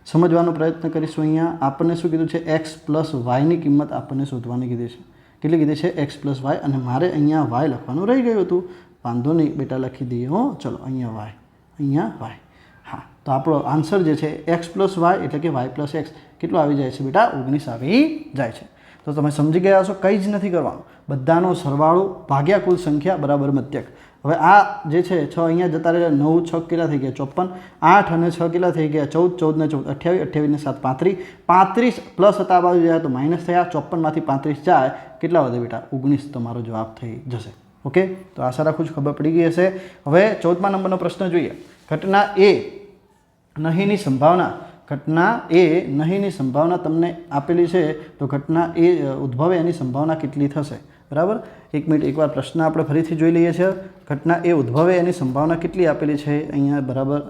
Speaker 1: સમજવાનો પ્રયત્ન કરીશું. અહીંયા આપણને શું કીધું છે? એક્સ પ્લસ વાયની કિંમત આપણને શોધવાની કીધી છે. કેટલી કીધી છે? X plus y. અને મારે અહીંયા વાય લખવાનું રહી ગયું હતું. વાંધો નહીં બેટા, લખી દઈએ. હો, ચલો અહીંયા વાય, અહીંયા વાય. હા, તો આપણો આન્સર જે છે એક્સ પ્લસ વાય એટલે કે વાય પ્લસ એક્સ કેટલો આવી જાય છે બેટા? 19 આવી જાય છે. તો તમે સમજી ગયા છો, કંઈ જ નથી કરવાનું. બધાનો સરવાળો ભાગ્યા કુલ સંખ્યા બરાબર મધ્યક. હવે આ જે છે 6 અહીંયા જતા રહ્યા, 9 6 કેટલા થઈ ગયા? 54. 8 અને 6 કેટલા થઈ ગયા? 14 14 ને 14 28, 28 ને 7 35. 35 પ્લસ હતા આ બાજુ જાય તો માઇનસ થયા. 54 માંથી 35 જાય કેટલા વધે બેટા? 19 તમારો જવાબ થઈ જશે. ઓકે, તો આશા રાખું છું ખબર પડી ગઈ હશે. હવે 14મા નંબરનો પ્રશ્ન જોઈએ. ઘટના એ નહીંની સંભાવના, ઘટના એ નહીંની સંભાવના તમને આપેલી છે. તો ઘટના એ ઉદ્ભવે એની સંભાવના કેટલી થશે? બરાબર, એક મિનિટ, એકવાર પ્રશ્ન આપણે ફરીથી જોઈ લઈએ છીએ. ઘટના એ ઉદ્ભવે એની સંભાવના કેટલી આપેલી છે અહીંયા? બરાબર,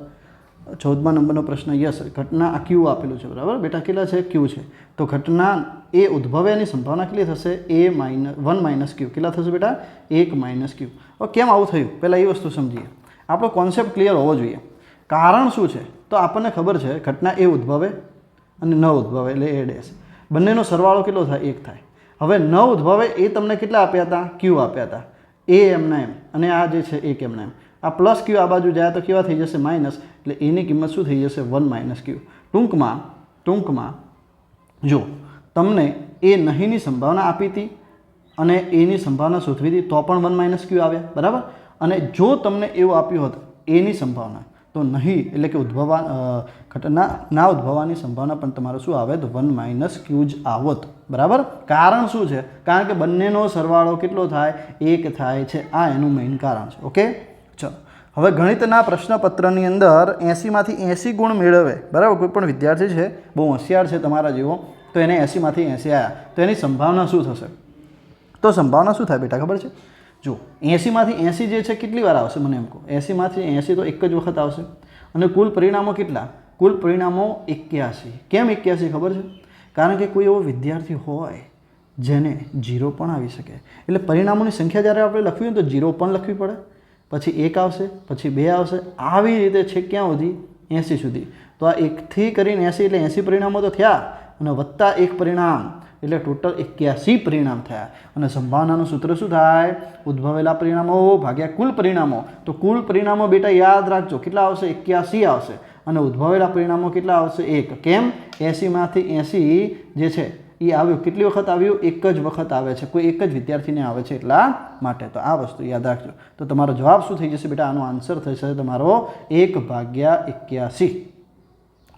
Speaker 1: 14મા નંબરનો પ્રશ્ન. યસ, ઘટના આ ક્યુ આપેલું છે. બરાબર બેટા, કેટલા છે? ક્યુ છે. તો ઘટના એ ઉદ્ભવે એની સંભાવના કેટલી થશે? A-1 માઇનસ ક્યુ. કેટલા થશે બેટા? 1 માઇનસ ક્યુ. હવે કેમ આવું થયું? પહેલાં એ વસ્તુ સમજીએ. આપણો કોન્સેપ્ટ ક્લિયર હોવો જોઈએ. કારણ શું છે? તો આપણને ખબર છે ઘટના એ ઉદ્ભવે અને ન ઉદ્ભવે એટલે એ ડેશ, બંનેનો સરવાળો કેટલો થાય? 1 થાય. હવે ન ઉદ્ભવે એ તમને કેટલા આપ્યા હતા? ક્યુ આપ્યા હતા. એ એમના એમ અને આ જે છે 1 એમના એમ. આ પ્લસ ક્યુ આ બાજુ જાય તો કેવા થઈ જશે? માઇનસ. એટલે એની કિંમત શું થઈ જશે? 1 માઇનસ ક્યુ. ટૂંકમાં જો તમને એ નહીંની સંભાવના આપી હતી અને એની સંભાવના શોધવી હતી તો પણ 1 માઇનસ ક્યુ આવ્યા. બરાબર. અને જો તમને એવું આપ્યું હોત એની સંભાવના, તો નહીં એટલે કે ઘટના ના ઉદ્ભવવાની સંભાવના પણ તમારે શું આવે? તો 1 માઇનસ ક્યુ જ આવત. બરાબર. કારણ શું છે? કારણ કે બંનેનો સરવાળો કેટલો થાય? 1 થાય છે. આ એનું મેઇન કારણ છે. ઓકે, ચલો હવે ગણિતના પ્રશ્નપત્રની અંદર 80માંથી 80 ગુણ મેળવે. બરાબર, કોઈ પણ વિદ્યાર્થી છે બહુ હોશિયાર છે તમારા જેવો, તો એને 80માંથી 80 આવ્યા, તો એની સંભાવના શું થશે? તો સંભાવના શું થાય બેટા ખબર છે? જો 80માંથી 80 જે છે કેટલી વાર આવશે મને એમ કહો? 80માંથી 80 તો એક જ વખત આવશે. અને કુલ પરિણામો કેટલા? કુલ પરિણામો 81. કેમ 81 ખબર છે? કારણ કે કોઈ એવો વિદ્યાર્થી હોય જેને 0 પણ આવી શકે. એટલે પરિણામોની સંખ્યા જ્યારે આપણે લખવી હોય તો 0 પણ લખવી પડે, પછી 1 આવશે, પછી 2 આવશે, આવી રીતે છે ક્યાં સુધી? 80 સુધી. તો આ 1થી કરીને 80 એટલે 80 પરિણામો તો થયા અને વત્તા 1 પરિણામ એટલે ટોટલ 81 પરિણામ થયા. અને સંભાવનાનું સૂત્ર શું થાય? ઉદ્ભવેલા પરિણામો ભાગ્યા કુલ પરિણામો. તો કુલ પરિણામો બેટા યાદ રાખજો કેટલા આવશે? 81 આવશે. અને ઉદ્ભવેલા પરિણામો કેટલા આવશે? 1. કેમ? 80માંથી 80 જે છે એ આવ્યું કેટલી વખત આવ્યું? એક જ વખત આવે છે. કોઈ એક જ વિદ્યાર્થીને આવે છે એટલા માટે. તો આ વસ્તુ યાદ રાખજો. તો તમારો જવાબ શું થઈ જશે બેટા? આનો આન્સર થશે તમારો 1/81.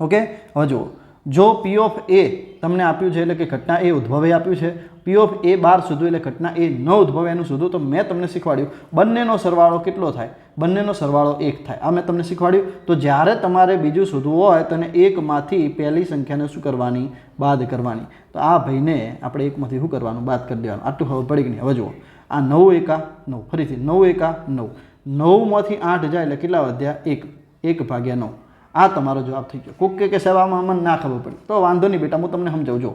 Speaker 1: ઓકે, હવે જુઓ, જો P ઓફ A તમને આપ્યું છે એટલે કે ઘટના એ ઉદ્ભવે આપ્યું છે, P ઓફ A બાર શોધવું એટલે ઘટના એ ન ઉદ્ભવે એનું શોધવું. તો મેં તમને શીખવાડ્યું બંનેનો સરવાળો કેટલો થાય? બંનેનો સરવાળો 1 થાય. આ મેં તમને શીખવાડ્યું. તો જ્યારે તમારે બીજું શોધવું હોય તો 1માંથી પહેલી સંખ્યાને શું કરવાની? બાદ કરવાની. તો આ ભાઈને આપણે 1માંથી શું કરવાનું? બાદ કરી દેવાનું. આટલું ખબર પડી ગઈ. હવે જુઓ, આ 9 એકા 9, ફરીથી 9 એકા 9, 9માંથી 8 જાય એટલે કેટલા વધ્યા? 1. 1/9. આ તમારો જવાબ થઈ ગયો. કોક કે સાહેબ આમાં મને ના ખબર પડી, તો વાંધો નહીં બેટા, હું તમને સમજાવું. જો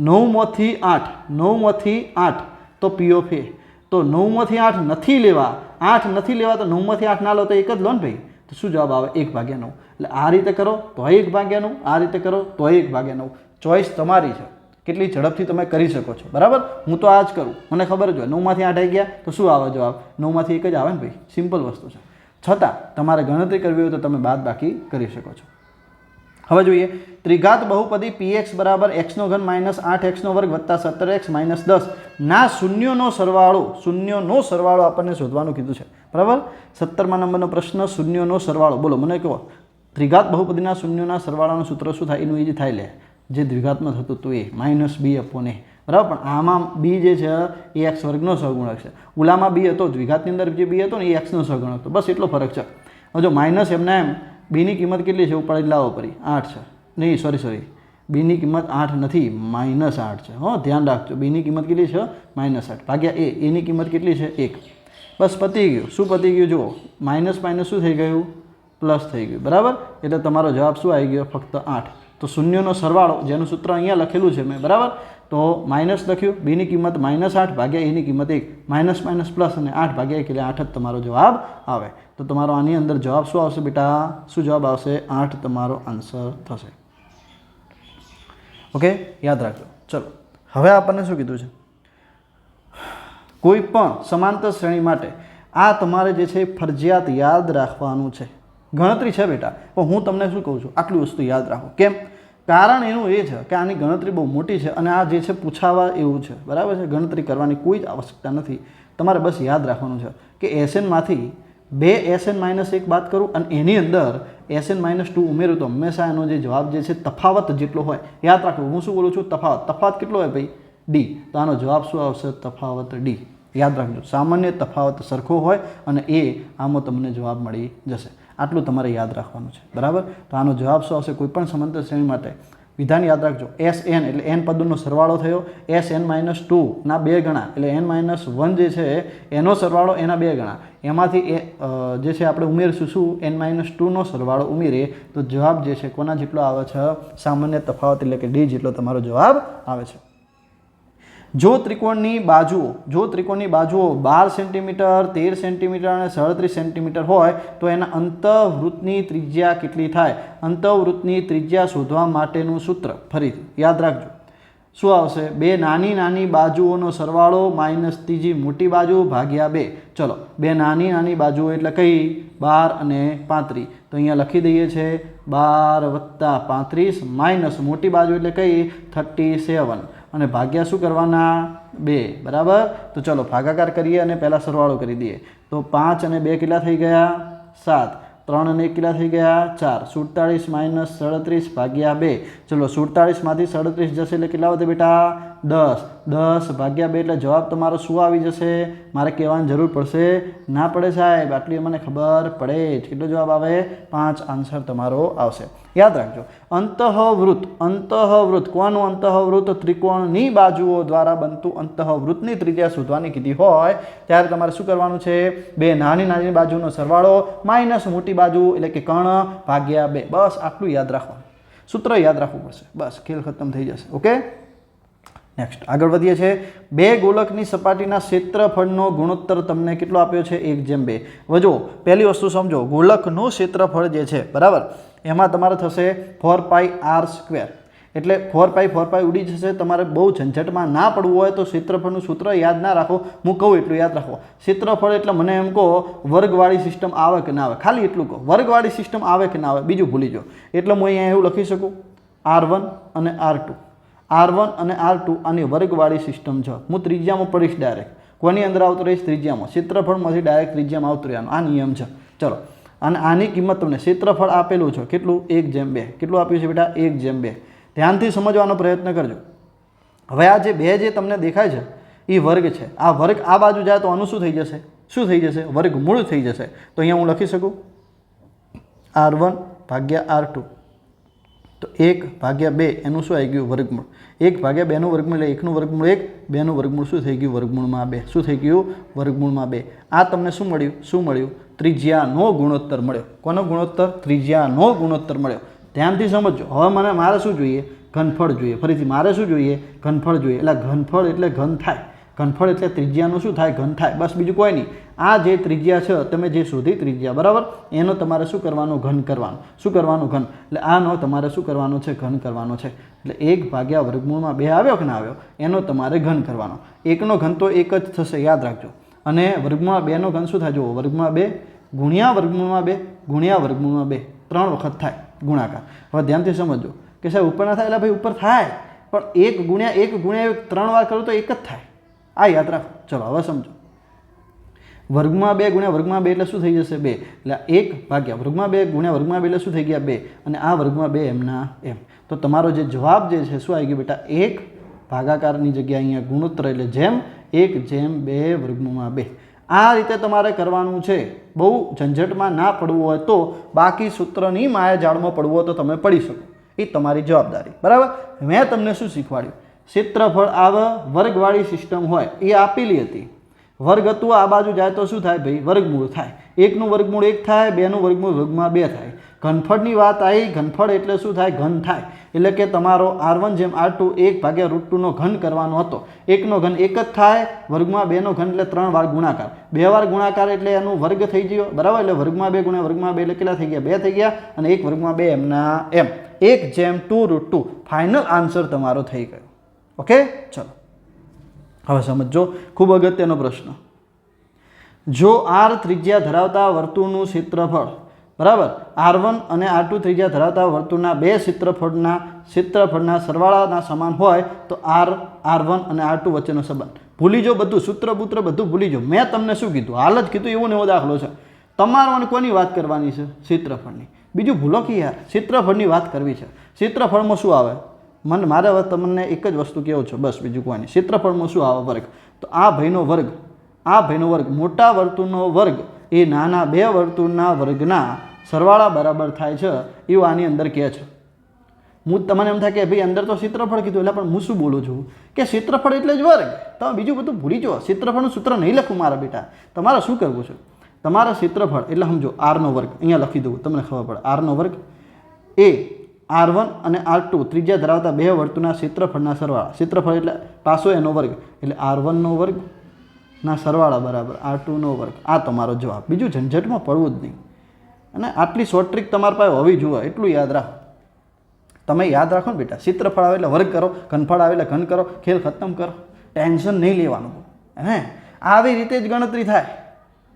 Speaker 1: 9માંથી 8, 9માંથી 8 તો P ઓફ A. તો 9માંથી 8 નથી લેવા, 8 નથી લેવા તો 9માંથી 8 ના લો તો એક જ લો ને ભાઈ. તો શું જવાબ આવે? 1/9. એટલે આ રીતે કરો તો 1/9, આ રીતે કરો તો 1/9. ચોઈસ તમારી છે, કેટલી ઝડપથી તમે કરી શકો છો. બરાબર, હું તો આ જ કરું, મને ખબર જ હોય. 9માંથી 8 આવી ગયા તો શું આવે જવાબ? 9માંથી 1 જ આવે ને ભાઈ. સિમ્પલ વસ્તુ છે. છતાં તમારે ગણતરી કરવી હોય તો તમે બાદ બાકી કરી શકો છો. હવે જોઈએ, ત્રિઘાત બહુપદી px બરાબર x3 - 8x² + 17x - 10 ના શૂન્યોનો સરવાળો આપણને શોધવાનું કીધું છે. બરાબર, 17મા નંબરનો પ્રશ્ન, શૂન્યોનો સરવાળો. બોલો મને કહો, ત્રિઘાત બહુપદીના શૂન્યોના સરવાળાનું સૂત્ર શું થાય? એનું એ જ થાય લે, જે દ્વિઘાતમાં થતું હતું એ -b/a. બરાબર, પણ આમાં b જે છે એ x² સહગુણક છે. ઓલામાં b હતો, દ્વિઘાતની અંદર જે b હતો ને એ x સહગુણક હતો. બસ એટલો ફરક છે. હવે જો માઇનસ એમના એમ બીની કિંમત કેટલી છે? ઉપાડી લાવો પરી 8 છે. નહીં, સોરી, બીની કિંમત 8 નથી, -8 છે. હો, ધ્યાન રાખજો. બીની કિંમત કેટલી છે? -8 ભાગ્યા a. એની કિંમત કેટલી છે? 1. બસ પતી ગયું. શું પતી ગયું? જુઓ, માઇનસ શું થઈ ગયું? પ્લસ થઈ ગયું. બરાબર, એટલે તમારો જવાબ શું આવી ગયો? ફક્ત 8. તો શૂન્યનો સરવાળો જેનું સૂત્ર અહીંયા લખેલું છે મેં, બરાબર, તો માઇનસ લખ્યું, બીની કિંમત -8 ભાગ્યા એની કિંમત 1, માઇનસ માઇનસ પ્લસ અને 8 ભાગ્યા 1 એટલે 8 જ તમારો જવાબ આવે. તો તમારો આની અંદર જવાબ શું આવશે બેટા? શું જવાબ આવશે? 8 તમારો આન્સર થશે. ઓકે, યાદ રાખજો. ચલો, હવે આપણને શું કીધું છે? કોઈ પણ સમાંતર શ્રેણી માટે આ તમારે જે છે ફરજિયાત યાદ રાખવાનું છે. ગણતરી છે બેટા, પણ હું તમને શું કહું છું, આટલી વસ્તુ યાદ રાખો. કેમ? કારણ એનું એ છે કે આની ગણતરી બહુ મોટી છે અને આ જે છે પૂછાવા એવું છે, બરાબર છે. ગણતરી કરવાની કોઈ જ આવશ્યકતા નથી, તમારે બસ યાદ રાખવાનું છે કે SN-માંથી 2 SN-1 બાદ કરું અને એની અંદર SN-2 ઉમેરું તો હંમેશા એનો જે જવાબ જે છે તફાવત જેટલો હોય. યાદ રાખો, હું શું બોલું છું? તફાવત કેટલો હોય ભાઈ? D. તો આનો જવાબ શું આવશે? તફાવત D. યાદ રાખજો, સામાન્ય તફાવત સરખો હોય અને એ આમાં તમને જવાબ મળી જશે. આટલું તમારે યાદ રાખવાનું છે, બરાબર. તો આનો જવાબ શું આવશે? કોઈ પણ સમાંતર શ્રેણી માટે વિધાન યાદ રાખજો. SN એટલે n પદોનો સરવાળો થયો, SN-2 ના 2 ગણા એટલે n-1 જે છે એનો સરવાળો એના 2 ગણા, એમાંથી જે છે આપણે ઉમેરશું શું? n-2 નો સરવાળો ઉમેરીએ તો જવાબ જે છે કોના જેટલો આવે છે? સામાન્ય તફાવત એટલે કે D જેટલો તમારો જવાબ આવે છે. જો ત્રિકોણની બાજુઓ 12 સેન્ટીમીટર, 13 સેન્ટીમીટર અને 37 સેન્ટીમીટર હોય તો એના અંતઃવૃત્તની ત્રિજ્યા કેટલી થાય? અંતઃવૃત્તની ત્રિજ્યા શોધવા માટેનું સૂત્ર ફરીથી યાદ રાખજો. શું આવશે? 2 નાની બાજુઓનો સરવાળો માઇનસ ત્રીજી મોટી બાજુ ભાગ્યા 2. ચલો, 2 નાની બાજુઓ એટલે કઈ? 12 અને 35. તો અહીંયા લખી દઈએ છે 12 + 35 માઇનસ મોટી બાજુ એટલે કઈ? 37 અને ભાગ્યા શું કરવાના? 2, બરાબર. તો ચલો ભાગાકાર કરીએ અને પહેલાં સરવાળો કરી દઈએ. તો 5 અને 2 કેટલા થઈ ગયા? 7. 3 અને 1 કેટલા થઈ ગયા? 4. 47 માઇનસ 37 ભાગ્યા 2. ચલો 47માંથી 37 જશે એટલે કેટલા વધે બેટા? 10. 10 ભાગ્યા 2 એટલે જવાબ તમારો શું આવી જશે? મારે કહેવાની જરૂર પડશે? ના પડે સાહેબ, આટલી મને ખબર પડે જ. કેટલો જવાબ આવે? 5 આન્સર તમારો આવશે. યાદ રાખજો, અંતઃવૃત્ત કોનું અંતઃવૃત્ત? ત્રિકોણની બાજુઓ દ્વારા બનતું અંતઃવૃત્તની ત્રિજ્યા શોધવાની કીધી હોય ત્યારે તમારે શું કરવાનું છે? 2 નાની બાજુનો સરવાળો માઇનસ મોટી બાજુ એટલે કે કર્ણ ભાગ્યા 2. બસ આટલું યાદ રાખવાનું, સૂત્ર યાદ રાખવું પડશે, બસ ખેલ ખતમ થઈ જશે. ઓકે, નેક્સ્ટ આગળ વધીએ છીએ. 2 ગોલકની સપાટીના ક્ષેત્રફળનો ગુણોત્તર તમને કેટલો આપ્યો છે? 1:2. હવે જો પહેલી વસ્તુ સમજો, ગોલકનું ક્ષેત્રફળ જે છે, બરાબર, એમાં તમારે થશે 4πr². એટલે 4π ઉડી જશે. તમારે બહુ ઝંઝટમાં ના પડવું હોય તો ક્ષેત્રફળનું સૂત્ર યાદ ના રાખો, હું કહું એટલું યાદ રાખો. ક્ષેત્રફળ એટલે મને એમ કહો વર્ગવાળી સિસ્ટમ આવે કે ના આવે, ખાલી એટલું કહો. વર્ગવાળી સિસ્ટમ આવે કે ના આવે બીજું ભૂલી જાઓ. એટલે હું અહીંયા એવું લખી શકું R1 અને R2. R1 અને R2 આની વર્ગવાળી સિસ્ટમ છે. હું ત્રિજ્યામાં પડીશ ડાયરેક્ટ. કોની અંદર આવતો રહીશ? ત્રિજ્યામાં. ક્ષેત્રફળમાંથી ડાયરેક્ટ ત્રિજ્યામાં આવતું રહેવાનું, આ નિયમ છે. ચલો, અને આની કિંમત તમને ક્ષેત્રફળ આપેલું છે કેટલું? 1:2. કેટલું આપ્યું છે બેટા? 1:2. ધ્યાનથી સમજવાનો પ્રયત્ન કરજો. હવે આ જે 2 જે તમને દેખાય છે એ વર્ગ છે. આ વર્ગ આ બાજુ જાય તો આનું શું થઈ જશે? શું થઈ જશે? વર્ગમૂળ થઈ જશે. તો અહીંયા હું લખી શકું R1 ભાગ્યા R2 તો 1/2 એનું શું આવી ગયું? વર્ગમૂળ. 1/2 નું વર્ગમૂળ એટલે 1 નું વર્ગમૂળ 1, 2 નું વર્ગમૂળ શું થઈ ગયું? વર્ગમૂળમાં 2. શું થઈ ગયું? વર્ગમૂળમાં 2. આ તમને શું મળ્યું? શું મળ્યું? ત્રિજ્યાનો ગુણોત્તર મળ્યો. કોનો ગુણોત્તર? ત્રિજ્યાનો ગુણોત્તર મળ્યો. ધ્યાનથી સમજો. હવે મારે શું જોઈએ? ઘનફળ જોઈએ. ફરીથી મારે શું જોઈએ? ઘનફળ જોઈએ. એટલે ઘનફળ એટલે ઘન થાય. ઘનફળ એટલે ત્રિજ્યાનું શું થાય? ઘન થાય. બસ બીજું કોઈ નહીં. આ જે ત્રિજ્યા છે તમે જે શોધી ત્રિજ્યા, બરાબર, એનો તમારે શું કરવાનું? ઘન કરવાનું. શું કરવાનું? ઘન. એટલે આનો તમારે શું કરવાનો છે? ઘન કરવાનો છે. એટલે 1/2 આવ્યો કે ના આવ્યો? એનો તમારે ઘન કરવાનો. 1નો ઘન તો 1 જ થશે, યાદ રાખજો. અને વર્ગમૂળમાં 2 નો ઘન શું થાય? જુઓ, વર્ગમાં 2 ગુણ્યા વર્ગમૂળમાં 2 ગુણ્યા વર્ગમૂળમાં 2 3 વખત થાય ગુણાકાર. હવે ધ્યાનથી સમજો કે સાહેબ ઉપર ના થાય. એટલે ભાઈ ઉપર થાય, પણ 1 ગુણ્યા 1 ગુણ્યા 1 3 વાર કરું તો 1 જ થાય. આ યાદ રાખો. ચલો હવે સમજો. વર્ગમાં 2 ગુણ્યા વર્ગમાં 2 એટલે શું થઈ જશે? 2. એટલે 1 વર્ગમાં 2 ગુણ્યા વર્ગમાં 2 એટલે શું થઈ ગયા? 2. અને આ વર્ગમાં 2 એમના એમ. તો તમારો જે જવાબ જે છે શું આવી ગયો બેટા? 1 ભાગાકારની જગ્યાએ અહીંયા ગુણોત્તર એટલે જેમ 1/2 વર્ગમૂળમાં 2. આ રીતે તમારે કરવાનું છે. બહુ ઝંઝટમાં ના પડવું હોય તો, બાકી સૂત્રની માયાજાળમાં પડવું હોય તો તમે પડી શકો, એ તમારી જવાબદારી, બરાબર. મેં તમને શું શીખવાડ્યું? ક્ષેત્રફળ આવે, વર્ગવાળી સિસ્ટમ હોય એ આપેલી હતી. વર્ગ હતું, આ બાજુ જાય તો શું થાય ભાઈ? વર્ગમૂળ થાય. 1નું વર્ગમૂળ 1 થાય, 2નું વર્ગમૂળ વર્ગમાં 2 થાય. ઘનફળની વાત આવી. ઘનફળ એટલે શું થાય? ઘન થાય. એટલે કે તમારો R1 જેમ R2 1/√2 ઘન કરવાનો હતો. 1નો ઘન 1 જ થાય, વર્ગમાં 2નો ઘન એટલે 3 વાર ગુણાકાર, 2 વાર ગુણાકાર એટલે એનું વર્ગ થઈ ગયો, બરાબર. એટલે વર્ગમાં 2 ગુણ્યા વર્ગમાં 2 એટલે કેટલા થઈ ગયા? 2 થઈ ગયા. અને 1 વર્ગમાં 2 એમના એમ 1/2√2 ફાઇનલ આન્સર તમારો થઈ ગયો. ઓકે, ચલો હવે સમજો ખૂબ અગત્યનો પ્રશ્ન. જો R ત્રિજ્યા ધરાવતા વર્તુળનું ક્ષેત્રફળ, બરાબર, R1 અને R2 ત્રિજ્યા ધરાવતા વર્તુળના બે ક્ષેત્રફળના સરવાળાના સમાન હોય તો R1 અને R2 વચ્ચેનો સંબંધ. ભૂલી જો બધું, સૂત્ર બૂત્ર બધું ભૂલી જો. મેં તમને શું કીધું? હાલ જ કીધું એવું ને એવો દાખલો છે. તમારો અને કોની વાત કરવાની છે? ક્ષેત્રફળની. બીજું ભૂલો કે યાર, ક્ષેત્રફળની વાત કરવી છે. ક્ષેત્રફળમાં શું આવે? મારે હવે તમને એક જ વસ્તુ કહેવું છે, બસ, બીજું કોઈ નહીં. ક્ષેત્રફળમાં શું આવે? વર્ગ. તો આ ભાઈનો વર્ગ, મોટા વર્તુળનો વર્ગ એ નાના બે વર્તુળના વર્ગના સરવાળા બરાબર થાય છે એવું આની અંદર કહે છે. તમને એમ થાય કે ભાઈ અંદર તો ક્ષેત્રફળ કીધું, એટલે પણ હું શું બોલું છું કે ક્ષેત્રફળ એટલે જ વર્ગ. તમે બીજું બધું ભૂલી જાઓ. ક્ષેત્રફળનું સૂત્ર નહીં લખું મારા બેટા. તમારે શું કરવું છે? તમારા ક્ષેત્રફળ એટલે સમજો R નો વર્ગ, અહીંયા લખી દઉં, તમને ખબર પડે. R નો વર્ગ એ R1 અને R2 ત્રિજ્યા ધરાવતા બે વર્તુળના ક્ષેત્રફળના સરવાળા. ક્ષેત્રફળ એટલે પાછો એનો વર્ગ, એટલે R1 નો વર્ગ ના સરવાળા બરાબર R2 નો વર્ગ. આ તમારો જવાબ. બીજું ઝંઝટમાં પડવું જ નહીં. અને આટલી શોર્ટ ટ્રીક તમારા પાસે હોવી જોઈએ, એટલું યાદ રાખો. તમે યાદ રાખો ને બેટા, ક્ષેત્રફળ આવે એટલે વર્ગ કરો, ઘનફળ આવે એટલે ઘન કરો, ખેલ ખતમ કરો. ટેન્શન નહીં લેવાનું. હે, આવી રીતે જ ગણતરી થાય.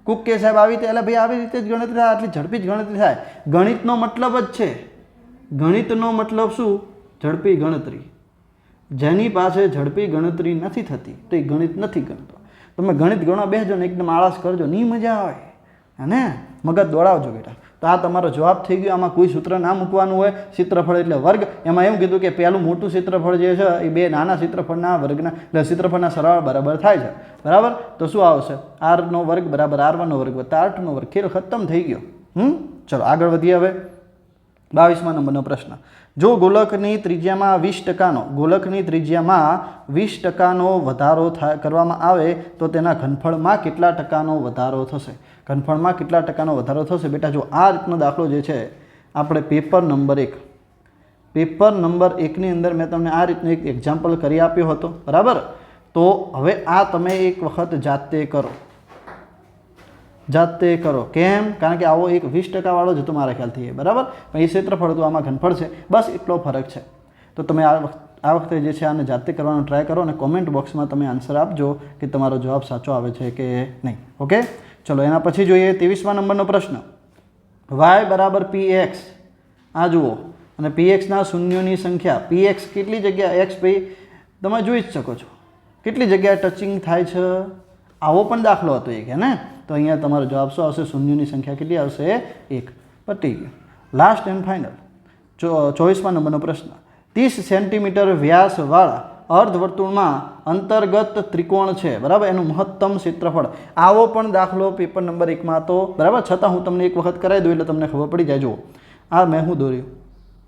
Speaker 1: કુક કે સાહેબ આવી રીતે, એટલે ભાઈ આવી રીતે જ ગણતરી થાય, આટલી ઝડપી જ ગણતરી થાય. ગણિતનો મતલબ જ છે, ગણિતનો મતલબ શું? ઝડપી ગણતરી. જેની પાસે ઝડપી ગણતરી નથી થતી તો એ ગણિત નથી ગણતો. તમે ગણિત ગણવા બેસજો ને એકદમ આળસ કરજો, નહીં મજા આવે. અને મગજ દોડાવજો બેટા. તો આ તમારો જવાબ થઈ ગયો. આમાં કોઈ સૂત્ર ના મૂકવાનું હોય. ક્ષેત્રફળ એટલે વર્ગ. એમાં એમ કીધું કે પહેલું મોટું ક્ષેત્રફળ જે છે એ બે નાના ક્ષેત્રફળના વર્ગના એટલે ક્ષેત્રફળના સરવાળા બરાબર થાય છે, બરાબર. તો શું આવશે? R નો વર્ગ બરાબર R1 નો વર્ગ વત્તા R2 નો વર્ગ. ખેલ ખતમ થઈ ગયો. ચલો આગળ વધીએ. હવે 22મા નંબરનો પ્રશ્ન. જો ગોલકની ત્રિજ્યામાં 20%નો વધારો કરવામાં આવે તો તેના ઘનફળમાં કેટલા ટકાનો વધારો થશે? ઘનફળમાં કેટલા ટકાનો વધારો થશે? બેટા જો આ રીતનો દાખલો જે છે આપણે પેપર નંબર 1ની અંદર મેં તમને આ રીતનું એક એક્ઝામ્પલ કરી આપ્યો હતો, બરાબર. તો હવે આ તમે એક વખત જાતે કરો. કેમ? કારણ કે આવો એક 20% વાળો જ હતો મારા ખ્યાલથી, બરાબર. પણ એ ક્ષેત્રફળ હતું, આમાં ઘનફળ છે, બસ એટલો ફરક છે. તો તમે આ વખતે જે છે આને જાતે કરવાનો ટ્રાય કરો અને કોમેન્ટ બોક્સમાં તમે આન્સર આપજો કે તમારો જવાબ સાચો આવે છે કે નહીં. ઓકે, ચલો એના પછી જોઈએ 23મા નંબરનો પ્રશ્ન. y બરાબર px. આ જુઓ, અને pxના શૂન્યોની સંખ્યા. px કેટલી જગ્યા? x ભાઈ તમે જોઈ જ શકો છો કેટલી જગ્યાએ ટચિંગ થાય છે. આવો પણ દાખલો હતો એક, હે ને. તો અહીંયા તમારો જવાબ શું આવશે? શૂન્યોની સંખ્યા કેટલી આવશે? 1. પતી ગયું. લાસ્ટ એન્ડ ફાઇનલ 24મા નંબરનો પ્રશ્ન. 30 સેન્ટીમીટર વ્યાસવાળા અર્ધવર્તુળમાં અંતર્ગત ત્રિકોણ છે, બરાબર. એનું મહત્તમ ક્ષેત્રફળ. આવો પણ દાખલો પેપર નંબર 1માં હતો, બરાબર. છતાં હું તમને એક વખત કરાવી દઉં એટલે તમને ખબર પડી જાય. જુઓ, આ મેં શું દોર્યું?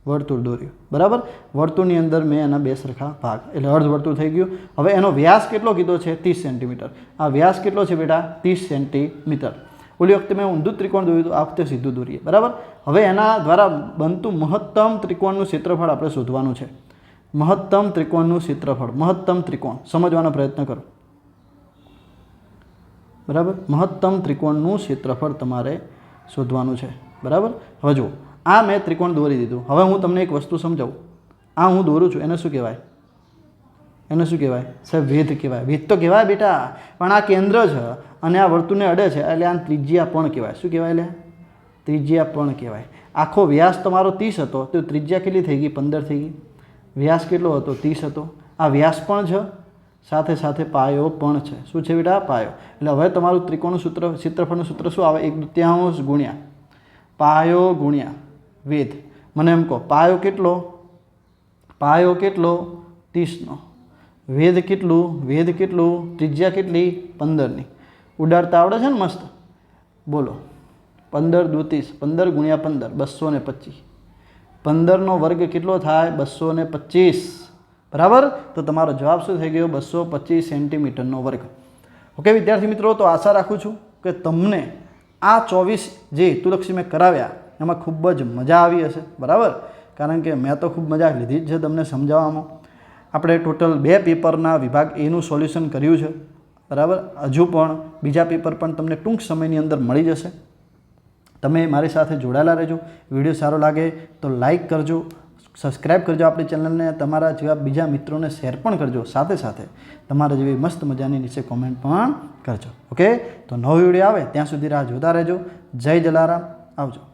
Speaker 1: વર્તુળ દોર્યું, બરાબર. વર્તુળની અંદર મેં એના બે સરખા ભાગ, એટલે અર્ધવર્તુળ થઈ ગયું. હવે એનો વ્યાસ કેટલો કીધો છે? 30 સેન્ટીમીટર. આ વ્યાસ કેટલો છે બેટા? 30 સેન્ટીમીટર. ઓલી વખતે મેં ઊંધું ત્રિકોણ દોર્યું હતું, આ વખતે સીધું દોરીએ, બરાબર. હવે એના દ્વારા બનતું મહત્તમ ત્રિકોણનું ક્ષેત્રફળ આપણે શોધવાનું છે. મહત્તમ ત્રિકોણનું ક્ષેત્રફળ, મહત્તમ ત્રિકોણ સમજવાનો પ્રયત્ન કરો, બરાબર. મહત્તમ ત્રિકોણનું ક્ષેત્રફળ તમારે શોધવાનું છે, બરાબર. હવે જુઓ, આ મેં ત્રિકોણ દોરી દીધું. હવે હું તમને એક વસ્તુ સમજાવું. આ હું દોરું છું, એને શું કહેવાય? સાહેબ વેધ કહેવાય. વેધ તો કહેવાય બેટા, પણ આ કેન્દ્ર છે અને આ વર્તુળને અડે છે એટલે આ ત્રિજ્યા પણ કહેવાય. શું કહેવાય? એટલે ત્રિજ્યા પણ કહેવાય. આખો વ્યાસ તમારો 30 હતો તો ત્રિજ્યા કેટલી થઈ ગઈ? 15 થઈ ગઈ. વ્યાસ કેટલો હતો? 30 હતો. આ વ્યાસ પણ છે, સાથે સાથે પાયો પણ છે. શું છે બેટા? પાયો. એટલે હવે તમારું ત્રિકોણનું સૂત્ર, ક્ષેત્રફળનું સૂત્ર શું આવે? 1/2 ગુણ્યા પાયો ગુણ્યા વેધ. મને એમ કહો, પાયો કેટલો? 30નો. વેધ કેટલું? ત્રિજ્યા કેટલી? 15ની. ઉડાડતા આવડે છે ને મસ્ત? બોલો, 15 દુ 30, 15 ગુણ્યા 15 225. 15નો વર્ગ કેટલો થાય? 225, બરાબર. તો તમારો જવાબ શું થઈ ગયો? 225 સેન્ટીમીટરનો વર્ગ. ઓકે વિદ્યાર્થી મિત્રો, તો આશા રાખું છું કે તમને આ 24 જે હેતુલક્ષી મેં કરાવ્યા એમાં ખૂબ જ મજા આવી હશે, બરાબર. કારણ કે મેં તો ખૂબ મજા લીધી જ છે તમને સમજાવવામાં. આપણે ટોટલ 2 પેપરના વિભાગ એનું સોલ્યુશન કર્યું છે, બરાબર. હજુ પણ બીજા પેપર પણ તમને ટૂંક સમયની અંદર મળી જશે. તમે મારી સાથે જોડાયેલા રહેજો. વિડીયો સારો લાગે તો લાઈક કરજો, સબસ્ક્રાઈબ કરજો આપણી ચેનલને, તમારા જેવા બીજા મિત્રોને શેર પણ કરજો. સાથે સાથે તમારા જેવી મસ્ત મજાની નીચે કોમેન્ટ પણ કરજો. ઓકે, તો નવો વિડીયો આવે ત્યાં સુધી રાહ જોતા રહેજો. જય જલારામ, આવજો.